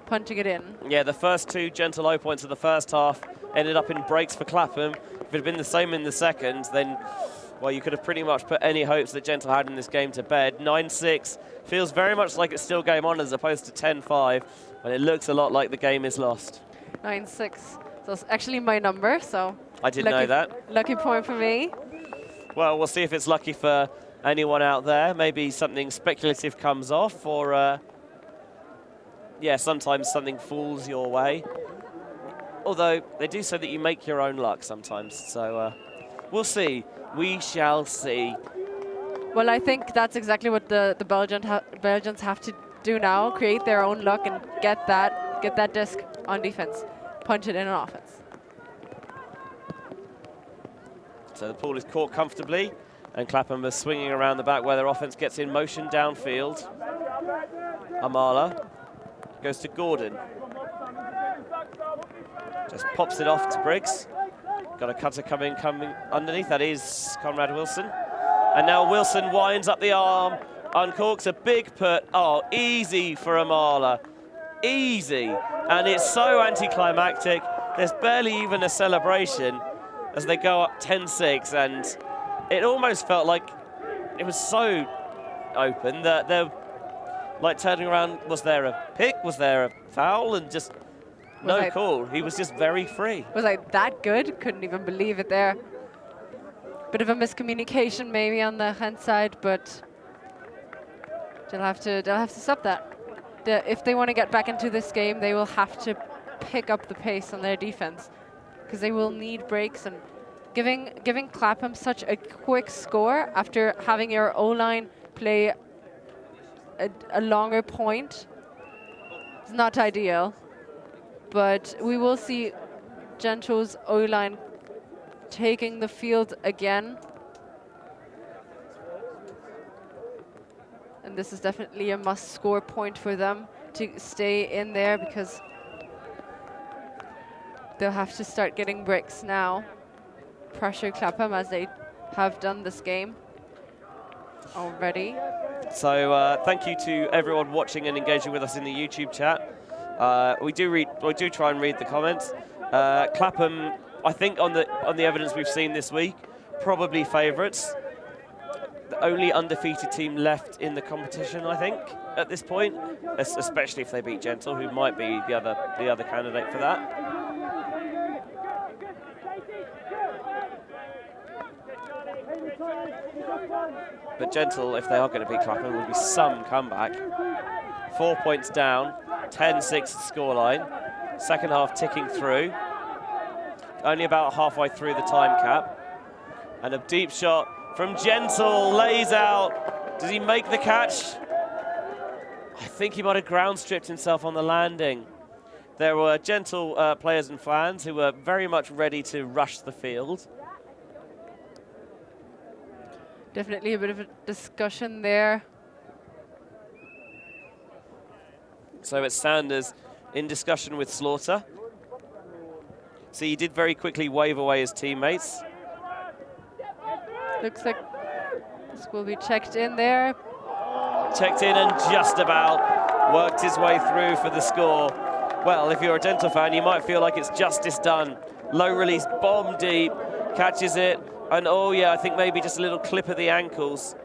punching it in. Yeah, the first 2 Gentle low points of the first half ended up in breaks for Clapham. If it had been the same in the second, then, well, you could have pretty much put any hopes that Gentle had in this game to bed. 9-6 feels very much like it's still game on as opposed to 10-5, and it looks a lot like the game is lost. 9-6. So it's actually my number, so... I didn't know that. Lucky point for me. Well, we'll see if it's lucky for anyone out there. Maybe something speculative comes off, or... yeah, sometimes something falls your way. Although, they do say that you make your own luck sometimes, so we'll see. We shall see. Well, I think that's exactly what the Belgians have to do now, create their own luck and get that disc on defense, punch it in on offense. So the ball is caught comfortably, and Clapham is swinging around the back where their offense gets in motion downfield. Amala goes to Gordon. Just pops it off to Briggs. Got a cutter coming underneath. That is Conrad Wilson. And now Wilson winds up the arm, uncorks a big put. Oh, easy for Amala. Easy. And it's so anticlimactic. There's barely even a celebration as they go up 10-6. And it almost felt like it was so open that they're like turning around. Was there a pick? Was there a foul? And just no call. He was just very free. Was I that good? Couldn't even believe it there. Bit of a miscommunication maybe on the hand side, but they'll have to stop that. if they want to get back into this game, they will have to pick up the pace on their defense, because they will need breaks. And giving Clapham such a quick score after having your O-line play a longer point is not ideal. But we will see Gento's O-line taking the field again. And this is definitely a must-score point for them to stay in there, because they'll have to start getting breaks now. Pressure Clapham as they have done this game already. So thank you to everyone watching and engaging with us in the YouTube chat. We do try and read the comments. Clapham, I think on the evidence we've seen this week, probably favourites. The only undefeated team left in the competition, I think, at this point, especially if they beat Gentle, who might be the other candidate for that. But Gentle, if they are going to beat Clapham, will be some comeback. 4 points down, 10-6 scoreline. Second half ticking through. Only about halfway through the time cap. And a deep shot from Gentle, lays out. Does he make the catch? I think he might have ground stripped himself on the landing. There were Gentle players and fans who were very much ready to rush the field. Definitely a bit of a discussion there. So it's Sanders in discussion with Slaughter. So he did very quickly wave away his teammates. Looks like this will be checked in there. Checked in and just about worked his way through for the score. Well, if you're a Gentle fan, you might feel like it's justice done. Low release, bomb deep, catches it. And oh yeah, I think maybe just a little clip of the ankles.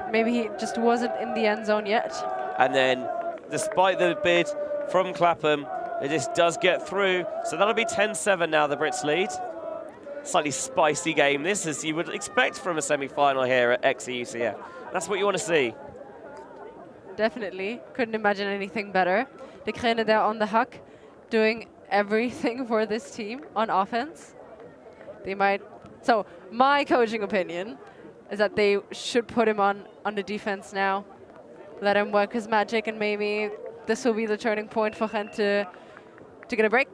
Maybe he just wasn't in the end zone yet. And then, despite the bid from Clapham, it just does get through. So that'll be 10-7 now, the Brits lead. Slightly spicy game this, as you would expect from a semi-final here at xEUCF. That's what you want to see. Definitely. Couldn't imagine anything better. De Krene there on the huck, doing everything for this team on offense. They might. So my coaching opinion is that they should put him on the defense now. Let him work his magic, and maybe this will be the turning point for Gent to get a break.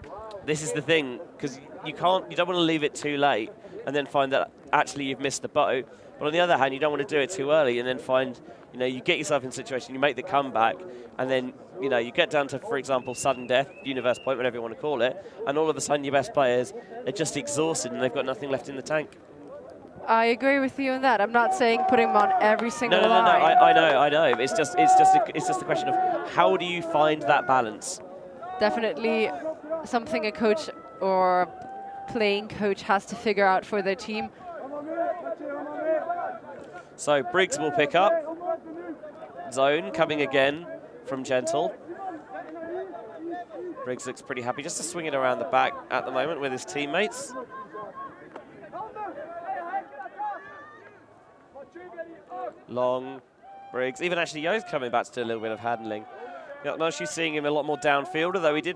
This is the thing, because you don't want to leave it too late and then find that actually you've missed the boat. But on the other hand, you don't want to do it too early and then find, you get yourself in a situation, you make the comeback, and then, you get down to, for example, sudden death, universe point, whatever you want to call it, and all of a sudden your best players are just exhausted and they've got nothing left in the tank. I agree with you on that. I'm not saying putting him on every single line. No. I know. It's just a question of how do you find that balance? Definitely something a coach or playing coach has to figure out for their team. So Briggs will pick up. Zone coming again from Gentle. Briggs looks pretty happy just to swing it around the back at the moment with his teammates. Long, Briggs. Even actually Yo's coming back to do a little bit of handling. Now she's seeing him a lot more downfield, although he did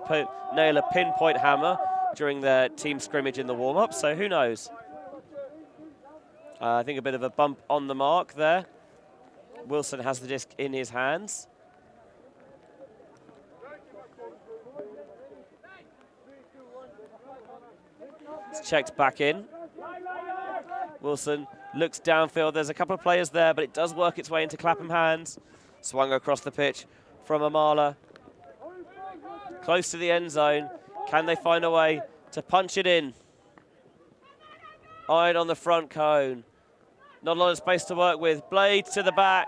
nail a pinpoint hammer during the team scrimmage in the warm-up, so who knows? I think a bit of a bump on the mark there. Wilson has the disc in his hands. It's checked back in. Wilson looks downfield. There's a couple of players there, but it does work its way into Clapham hands. Swung across the pitch from Amala. Close to the end zone. Can they find a way to punch it in? Eyed on the front cone. Not a lot of space to work with. Blade to the back.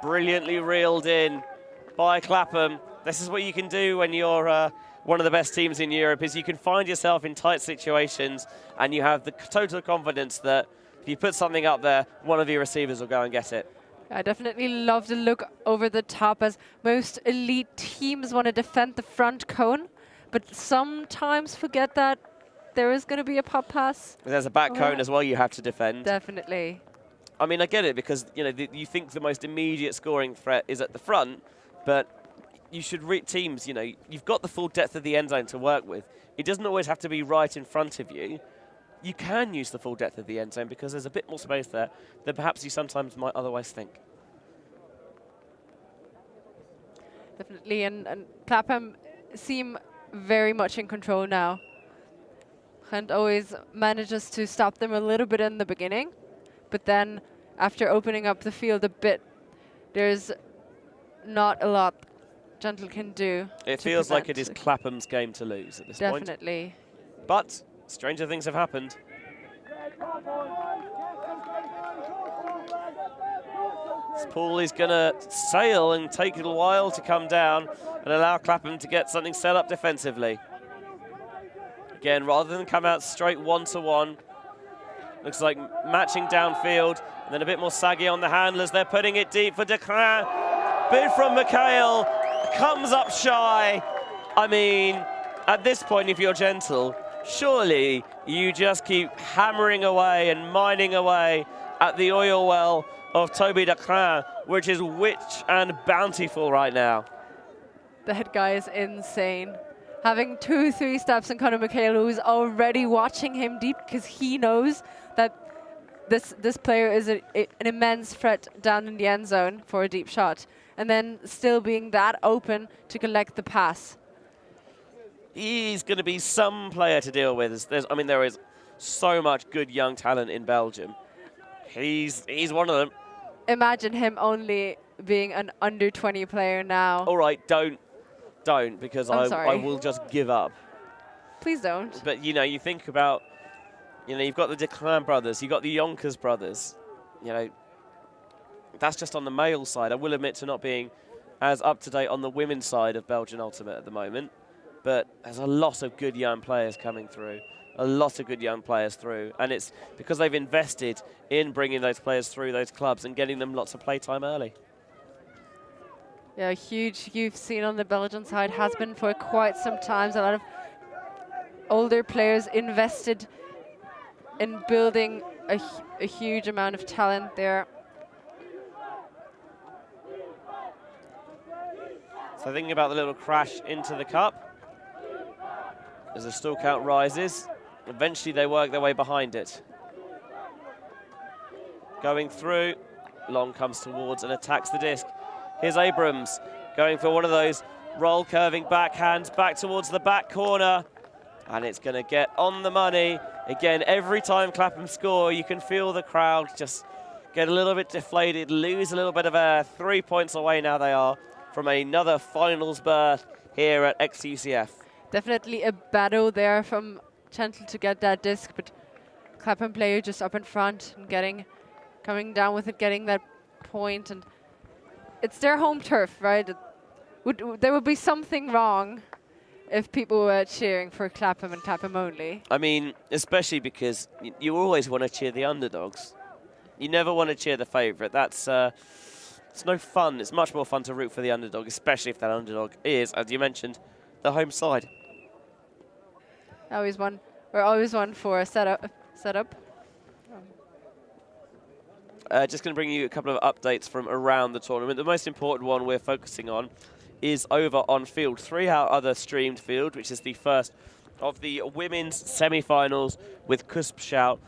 Brilliantly reeled in by Clapham. This is what you can do when you're one of the best teams in Europe, is you can find yourself in tight situations and you have the total confidence that if you put something up there, one of your receivers will go and get it. I definitely love the look over the top, as most elite teams want to defend the front cone, but sometimes forget that there is going to be a pop pass. There's a back cone as well you have to defend. Definitely. I mean, I get it, because you think the most immediate scoring threat is at the front, but you should read teams, you know, you've got the full depth of the end zone to work with. It doesn't always have to be right in front of you. You can use the full depth of the end zone because there's a bit more space there than perhaps you sometimes might otherwise think. Definitely, and Clapham seem very much in control now. Hunt always manages to stop them a little bit in the beginning, but then after opening up the field a bit, there's not a lot Gentle can do. It feels like it is Clapham's game to lose at this point. Definitely. But stranger things have happened. This pool is going to sail and take a while to come down and allow Clapham to get something set up defensively. Again, rather than come out straight one-to-one, looks like matching downfield, and then a bit more saggy on the handlers. They're putting it deep for Declan. Bid from Mikhail, comes up shy. I mean, at this point, if you're Gentle, surely you just keep hammering away and mining away at the oil well of Toby Declan, which is rich and bountiful right now. That guy is insane. Having 2 3-steps and Conor Mikhail, who's already watching him deep because he knows that this player is an immense threat down in the end zone for a deep shot. And then still being that open to collect the pass. He's going to be some player to deal with. I mean, there is so much good young talent in Belgium. He's one of them. Imagine him only being an under 20 player now. All right, don't, because I will just give up. Please don't. But, you know, you think about, you know, you've got the Declan brothers, you've got the Yonkers brothers. You know, that's just on the male side. I will admit to not being as up-to-date on the women's side of Belgian Ultimate at the moment. But there's a lot of good young players coming through. A lot of good young players through. And it's because they've invested in bringing those players through those clubs and getting them lots of playtime early. Yeah, huge youth scene on the Belgian side has been for quite some time. A lot of older players invested in building a huge amount of talent there. So thinking about the little crash into the cup, as the stall count rises, eventually they work their way behind it. Going through, Long comes towards and attacks the disc. Here's Abrams going for one of those roll curving backhands back towards the back corner. And it's going to get on the money. Again, every time Clapham score, you can feel the crowd just get a little bit deflated, lose a little bit of air. 3 points away now they are from another finals berth here at xEUCF. Definitely a battle there from Gentle to get that disc, but Clapham player just up in front and coming down with it, getting that point. And it's their home turf, right? There would be something wrong if people were cheering for Clapham and Clapham only. I mean, especially because you always want to cheer the underdogs. You never want to cheer the favourite. That's it's no fun. It's much more fun to root for the underdog, especially if that underdog is, as you mentioned, the home side. We're always one for a setup. Just going to bring you a couple of updates from around the tournament. The most important one we're focusing on is over on Field 3, our other streamed field, which is the first of the women's semi-finals, with Kuspshout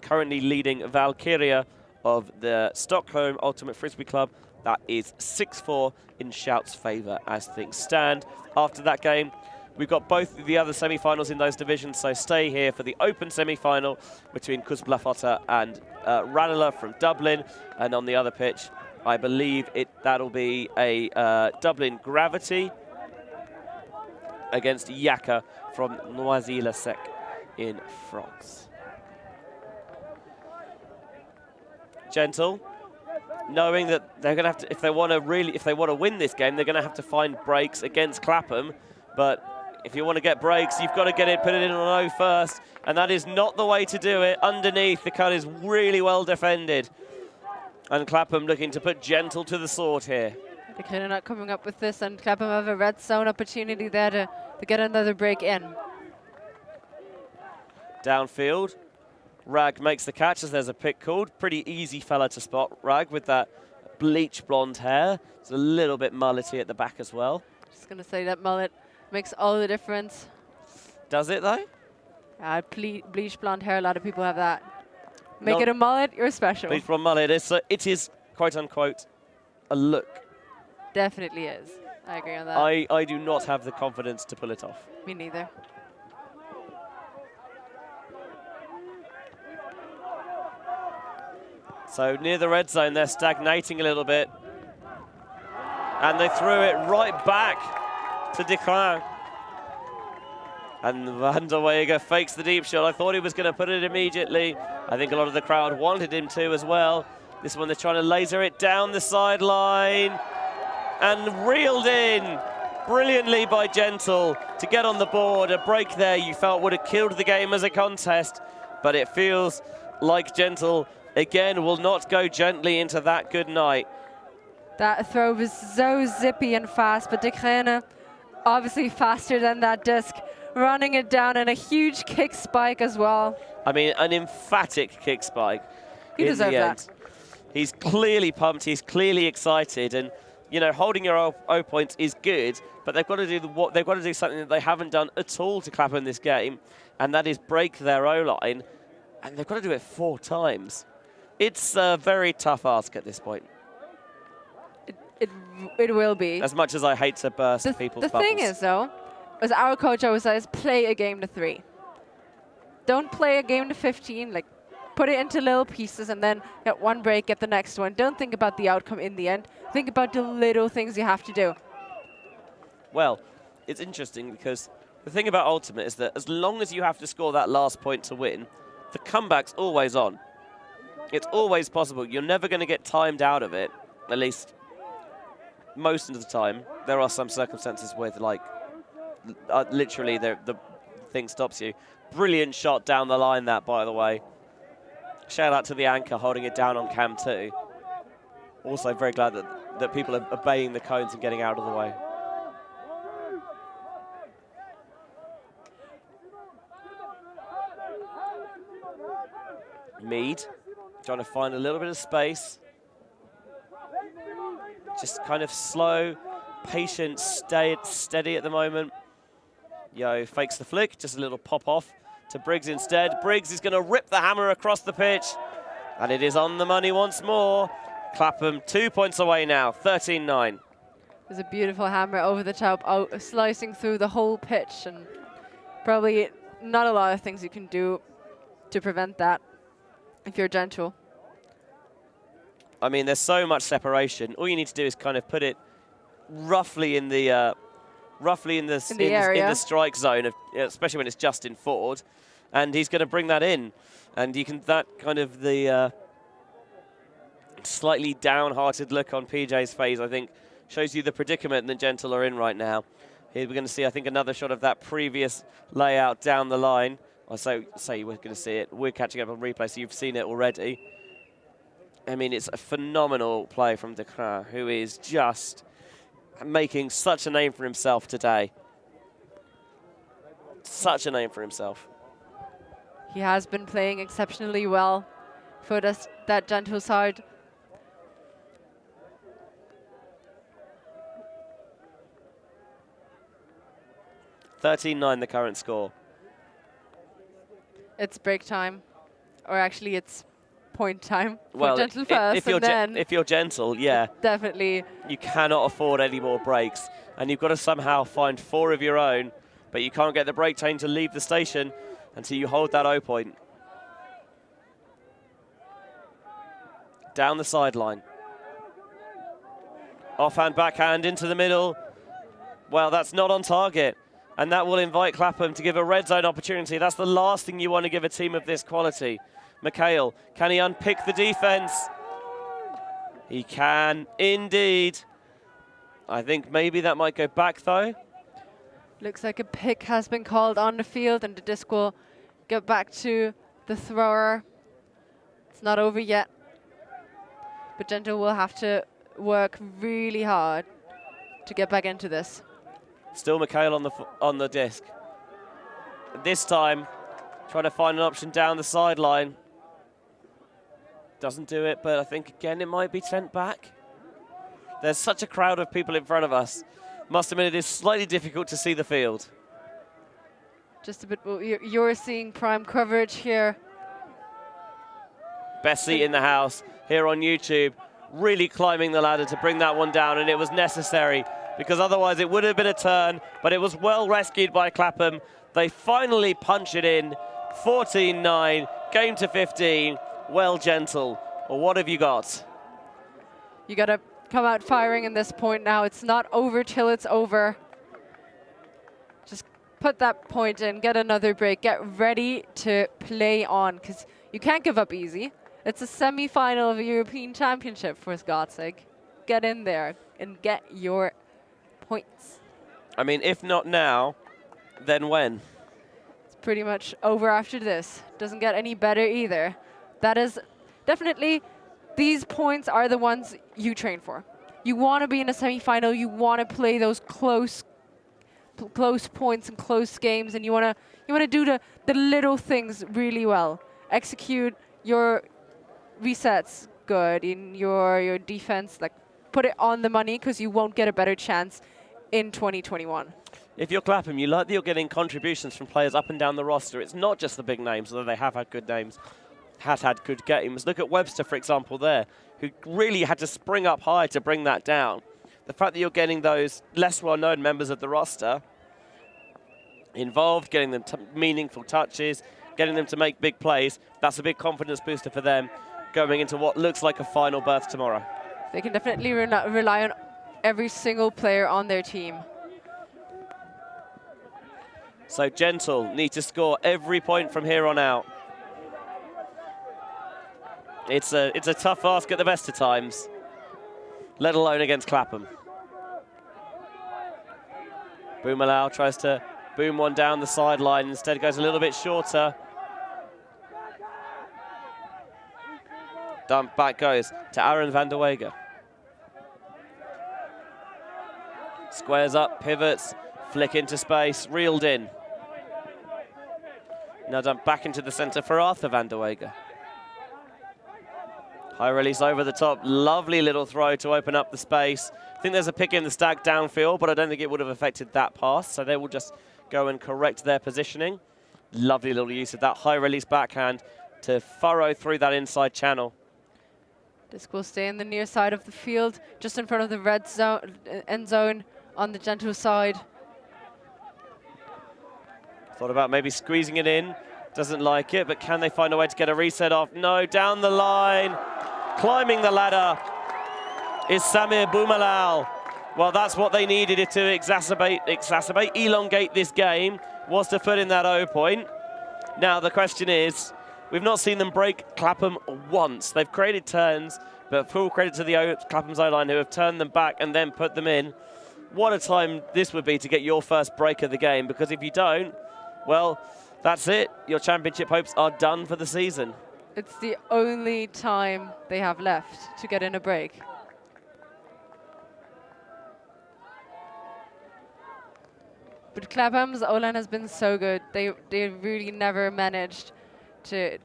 currently leading Valkyria of the Stockholm Ultimate Frisbee Club. That is 6-4 in Shout's favour as things stand. After that game, we've got both the other semi-finals in those divisions, so stay here for the open semi-final between Kuzblafota and Ranelagh from Dublin. And on the other pitch, I believe that'll be a Dublin against Yaka from Noisy-le-Sec in France. Gentle, knowing that they're going to have to, if they want to win this game, they're going to have to find breaks against Clapham. But if you want to get breaks, you've got to put it in on O first, and that is not the way to do it. Underneath, the cut is really well defended. And Clapham looking to put Gentle to the sword here. They're kind of not coming up with this, and Clapham have a red zone opportunity there to get another break in. Downfield, Rag makes the catch as there's a pick called. Pretty easy fella to spot, Rag, with that bleach blonde hair. It's a little bit mullety at the back as well. Just going to say that mullet makes all the difference. Does it, though? Bleach blonde hair, a lot of people have that. Make it a mullet, you're special. Bleach blonde mullet, it is, quote unquote, a look. Definitely is. I agree on that. I do not have the confidence to pull it off. Me neither. So near the red zone, they're stagnating a little bit. And they threw it right back to De Craan. And Van der Weger fakes the deep shot. I thought he was going to put it immediately. I think a lot of the crowd wanted him to as well. This one, they're trying to laser it down the sideline. And reeled in brilliantly by Gentle to get on the board. A break there you felt would have killed the game as a contest. But it feels like Gentle, again, will not go gently into that good night. That throw was so zippy and fast, but De Craan obviously faster than that disc, running it down, and a huge kick spike as well. I mean, an emphatic kick spike. He deserved that. He's clearly pumped, he's clearly excited, and you know, holding your O points is good, but they've got to do they've got to do something that they haven't done at all to Clapham in this game, and that is break their O-line, and they've got to do it 4 times. It's a very tough ask at this point. It will be. As much as I hate to burst people's bubbles. The thing is, though, as our coach always says, play a game to 3. Don't play a game to 15. Like, put it into little pieces and then get one break, get the next one. Don't think about the outcome in the end. Think about the little things you have to do. Well, it's interesting because the thing about Ultimate is that as long as you have to score that last point to win, the comeback's always on. It's always possible. You're never going to get timed out of it, at least most of the time. There are some circumstances where, like, literally the thing stops you. Brilliant shot down the line, that, by the way. Shout out to the anchor holding it down on cam 2. Also very glad that people are obeying the cones and getting out of the way. Mead trying to find a little bit of space. Just kind of slow, patient, steady at the moment. Yo fakes the flick, just a little pop off to Briggs instead. Briggs is going to rip the hammer across the pitch, and it is on the money once more. Clapham 2 points away now, 13-9. There's a beautiful hammer over the top, slicing through the whole pitch, and probably not a lot of things you can do to prevent that if you're Gentle. I mean, there's so much separation. All you need to do is kind of put it roughly in the strike zone, especially when it's Justin Ford, and he's going to bring that in, and you can that kind of the slightly downhearted look on PJ's face, I think, shows you the predicament that Gentle are in right now. Here we're going to see, I think, another shot of that previous layout down the line. I say we're going to see it. We're catching up on replay, so you've seen it already. I mean, it's a phenomenal play from De Craan, who is just making such a name for himself today. Such a name for himself. He has been playing exceptionally well for that Gentle side. $13-9 the current score. It's break time, or actually it's point time for well, Gentle first, if you're Gentle, yeah. Definitely. You cannot afford any more breaks, and you've got to somehow find 4 of your own, but you can't get the break chain to leave the station until you hold that O point. Down the sideline. Offhand, backhand, into the middle. Well, that's not on target, and that will invite Clapham to give a red zone opportunity. That's the last thing you want to give a team of this quality. Mikhail, can he unpick the defense? He can indeed. I think maybe that might go back though. Looks like a pick has been called on the field, and the disc will get back to the thrower. It's not over yet, but Gentle will have to work really hard to get back into this. Still Mikhail on the disc. This time, trying to find an option down the sideline. Doesn't do it, but I think again it might be sent back. There's such a crowd of people in front of us. Must admit, it is slightly difficult to see the field. Just a bit, well, you're seeing prime coverage here. Best seat in the house here on YouTube. Really climbing the ladder to bring that one down, and it was necessary because otherwise it would have been a turn, but it was well rescued by Clapham. They finally punch it in. 14-9, game to 15. Well, Gentle, well, what have you got? You got to come out firing in this point now. It's not over till it's over. Just put that point in, get another break, get ready to play on, because you can't give up easy. It's a semi-final of a European Championship, for God's sake. Get in there and get your points. I mean, if not now, then when? It's pretty much over after this. Doesn't get any better either. That is definitely, these points are the ones you train for. You want to be in a semi-final. You want to play those close points and close games, and you want to do the little things really well. Execute your resets good in your defense, like put it on the money, because you won't get a better chance in 2021. If you're Clapham, you like that you're getting contributions from players up and down the roster. It's not just the big names, although they have had good names, had good games. Look at Webster, for example, there, who really had to spring up high to bring that down. The fact that you're getting those less well-known members of the roster involved, getting them meaningful touches, getting them to make big plays, that's a big confidence booster for them going into what looks like a final berth tomorrow. They can definitely rely on every single player on their team. So Gentle need to score every point from here on out. It's a tough ask at the best of times, let alone against Clapham. Boomalau tries to boom one down the sideline, instead goes a little bit shorter. Dump back goes to Aaron van der Wegen. Squares up, pivots, flick into space, reeled in. Now done back into the centre for Arthur van der Wegen. High release over the top, lovely little throw to open up the space. I think there's a pick in the stack downfield, but I don't think it would have affected that pass, so they will just go and correct their positioning. Lovely little use of that high release backhand to furrow through that inside channel. Disc will stay in the near side of the field, just in front of the red zone, end zone on the Gentle side. Thought about maybe squeezing it in. Doesn't like it, but can they find a way to get a reset off? No, down the line. Climbing the ladder is Samir Boomalau. Well, that's what they needed it to elongate this game, was to put in that O point. Now the question is, we've not seen them break Clapham once. They've created turns, but full credit to the Clapham's O-line who have turned them back and then put them in. What a time this would be to get your first break of the game, because if you don't, well, that's it. Your championship hopes are done for the season. It's the only time they have left to get in a break. But Clapham's O-line has been so good. They really never managed to,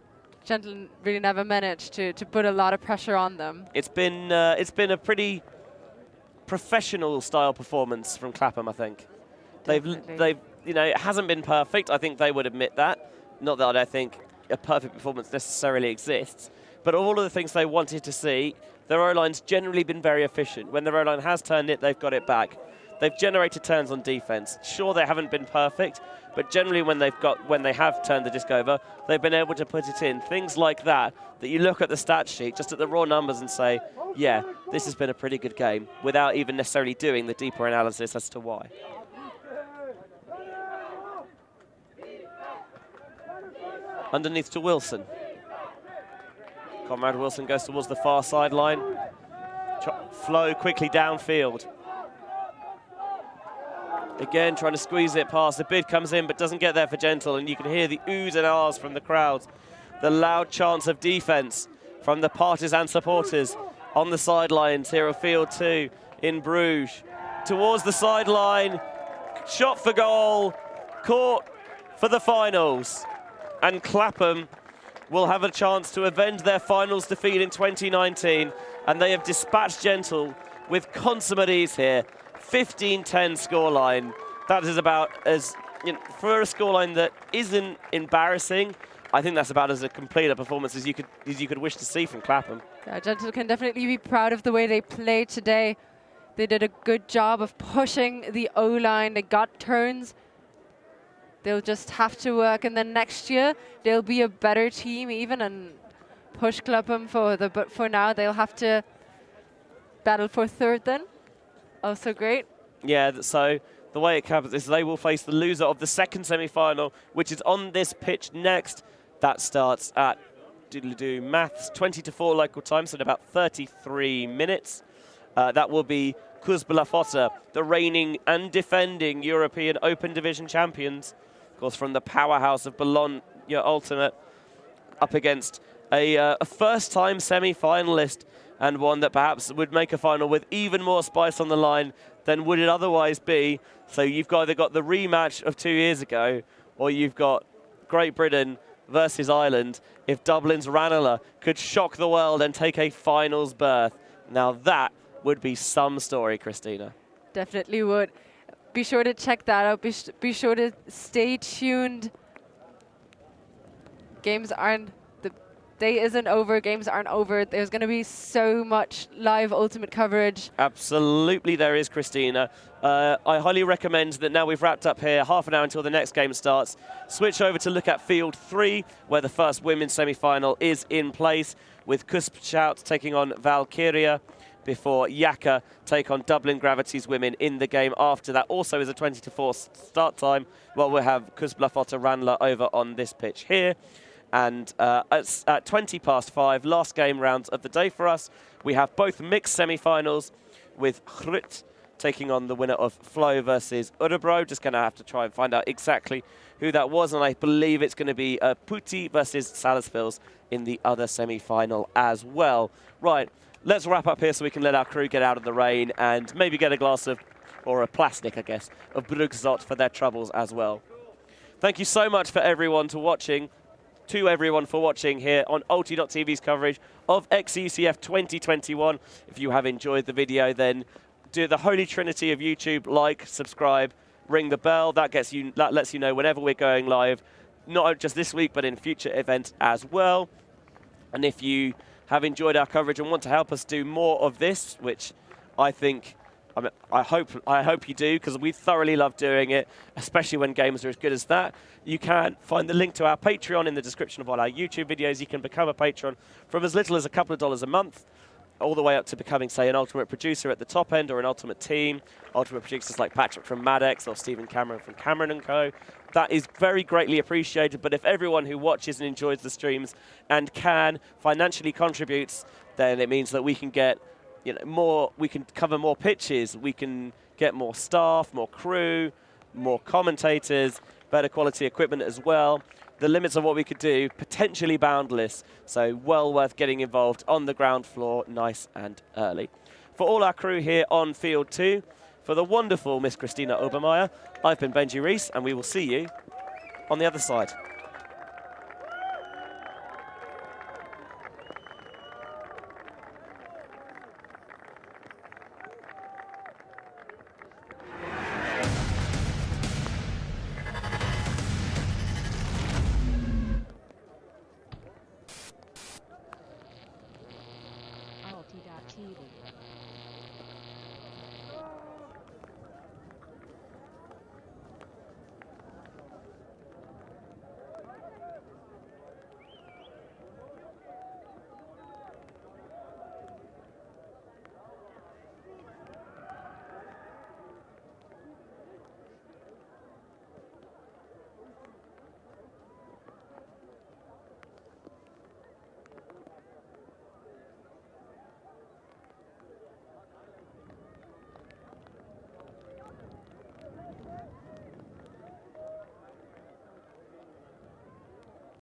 Gentle really never managed to put a lot of pressure on them. It's been a pretty professional style performance from Clapham, I think. They've you know, it hasn't been perfect. I think they would admit that. Not that I think a perfect performance necessarily exists, but all of the things they wanted to see, their O-line's generally been very efficient. When their O-line has turned it, they've got it back. They've generated turns on defense. Sure, they haven't been perfect, but generally when they have turned the disc over, they've been able to put it in. Things like that you look at the stat sheet, just at the raw numbers and say, yeah, this has been a pretty good game, without even necessarily doing the deeper analysis as to why. Underneath to Wilson. Conrad Wilson goes towards the far sideline. Flow quickly downfield. Again, trying to squeeze it past. The bid comes in, but doesn't get there for Gentle, and you can hear the oohs and ahs from the crowds. The loud chants of defense from the partisan supporters on the sidelines here of Field 2 in Bruges. Towards the sideline, shot for goal, caught for the finals. And Clapham will have a chance to avenge their finals defeat in 2019, and they have dispatched Gentle with consummate ease here. 15-10 scoreline. That is about as, for a scoreline that isn't embarrassing, I think that's about as complete a performance as you could wish to see from Clapham. Yeah, Gentle can definitely be proud of the way they played today. They did a good job of pushing the O-line. They got turns. They'll just have to work, and then next year they'll be a better team even and push Clapham further. But for now, they'll have to battle for third then. Also great. Yeah, so the way it happens is they will face the loser of the second semi-final, which is on this pitch next. That starts at doodly-doo maths, 20-4 local time, so in about 33 minutes. That will be Kuzbala, the reigning and defending European Open Division champions, of course, from the powerhouse of Bologna Ultimate, up against a first-time semi-finalist and one that perhaps would make a final with even more spice on the line than would it otherwise be. So you've either got the rematch of 2 years ago, or you've got Great Britain versus Ireland. If Dublin's Ranelagh could shock the world and take a finals berth, now that would be some story, Christina. Definitely would. Be sure to check that out. Be sure to stay tuned. The day isn't over. Games aren't over. There's going to be so much live Ultimate coverage. Absolutely there is, Christina. I highly recommend that now we've wrapped up here, half an hour until the next game starts, switch over to look at Field 3, where the first women's semi-final is in place, with Kuspshout taking on Valkyria, before Yaka take on Dublin Gravity's women in the game after that. Also is a 20-4 start time. Well, we'll have Kuzbala Ranelagh over on this pitch here. And at 5:20, last game rounds of the day for us, we have both mixed semi-finals with Hrut taking on the winner of Flow versus Urebro. Just going to have to try and find out exactly who that was, and I believe it's going to be Putti versus Salisbury in the other semi-final as well. Right. Let's wrap up here so we can let our crew get out of the rain and maybe get a glass of, or a plastic, I guess, of Bruges for their troubles as well. Thank you so much for everyone for watching here on ULTI.TV's coverage of xEUCF 2021. If you have enjoyed the video, then do the holy trinity of YouTube: like, subscribe, ring the bell. That lets you know whenever we're going live, not just this week, but in future events as well. And if you have enjoyed our coverage and want to help us do more of this, which I hope you do, because we thoroughly love doing it, especially when games are as good as that. You can find the link to our Patreon in the description of all our YouTube videos. You can become a patron from as little as a couple of dollars a month, all the way up to becoming, say, an Ultimate producer at the top end, or an Ultimate team. Ultimate producers like Patrick from Madx or Stephen Cameron from Cameron & Co. That is very greatly appreciated, but if everyone who watches and enjoys the streams and can financially contributes, then it means that we can get more, we can cover more pitches, we can get more staff, more crew, more commentators, better quality equipment as well. The limits of what we could do, potentially boundless, so well worth getting involved on the ground floor nice and early. For all our crew here on Field 2, for the wonderful Miss Christina Obermeier, I've been Benji Rees, and we will see you on the other side.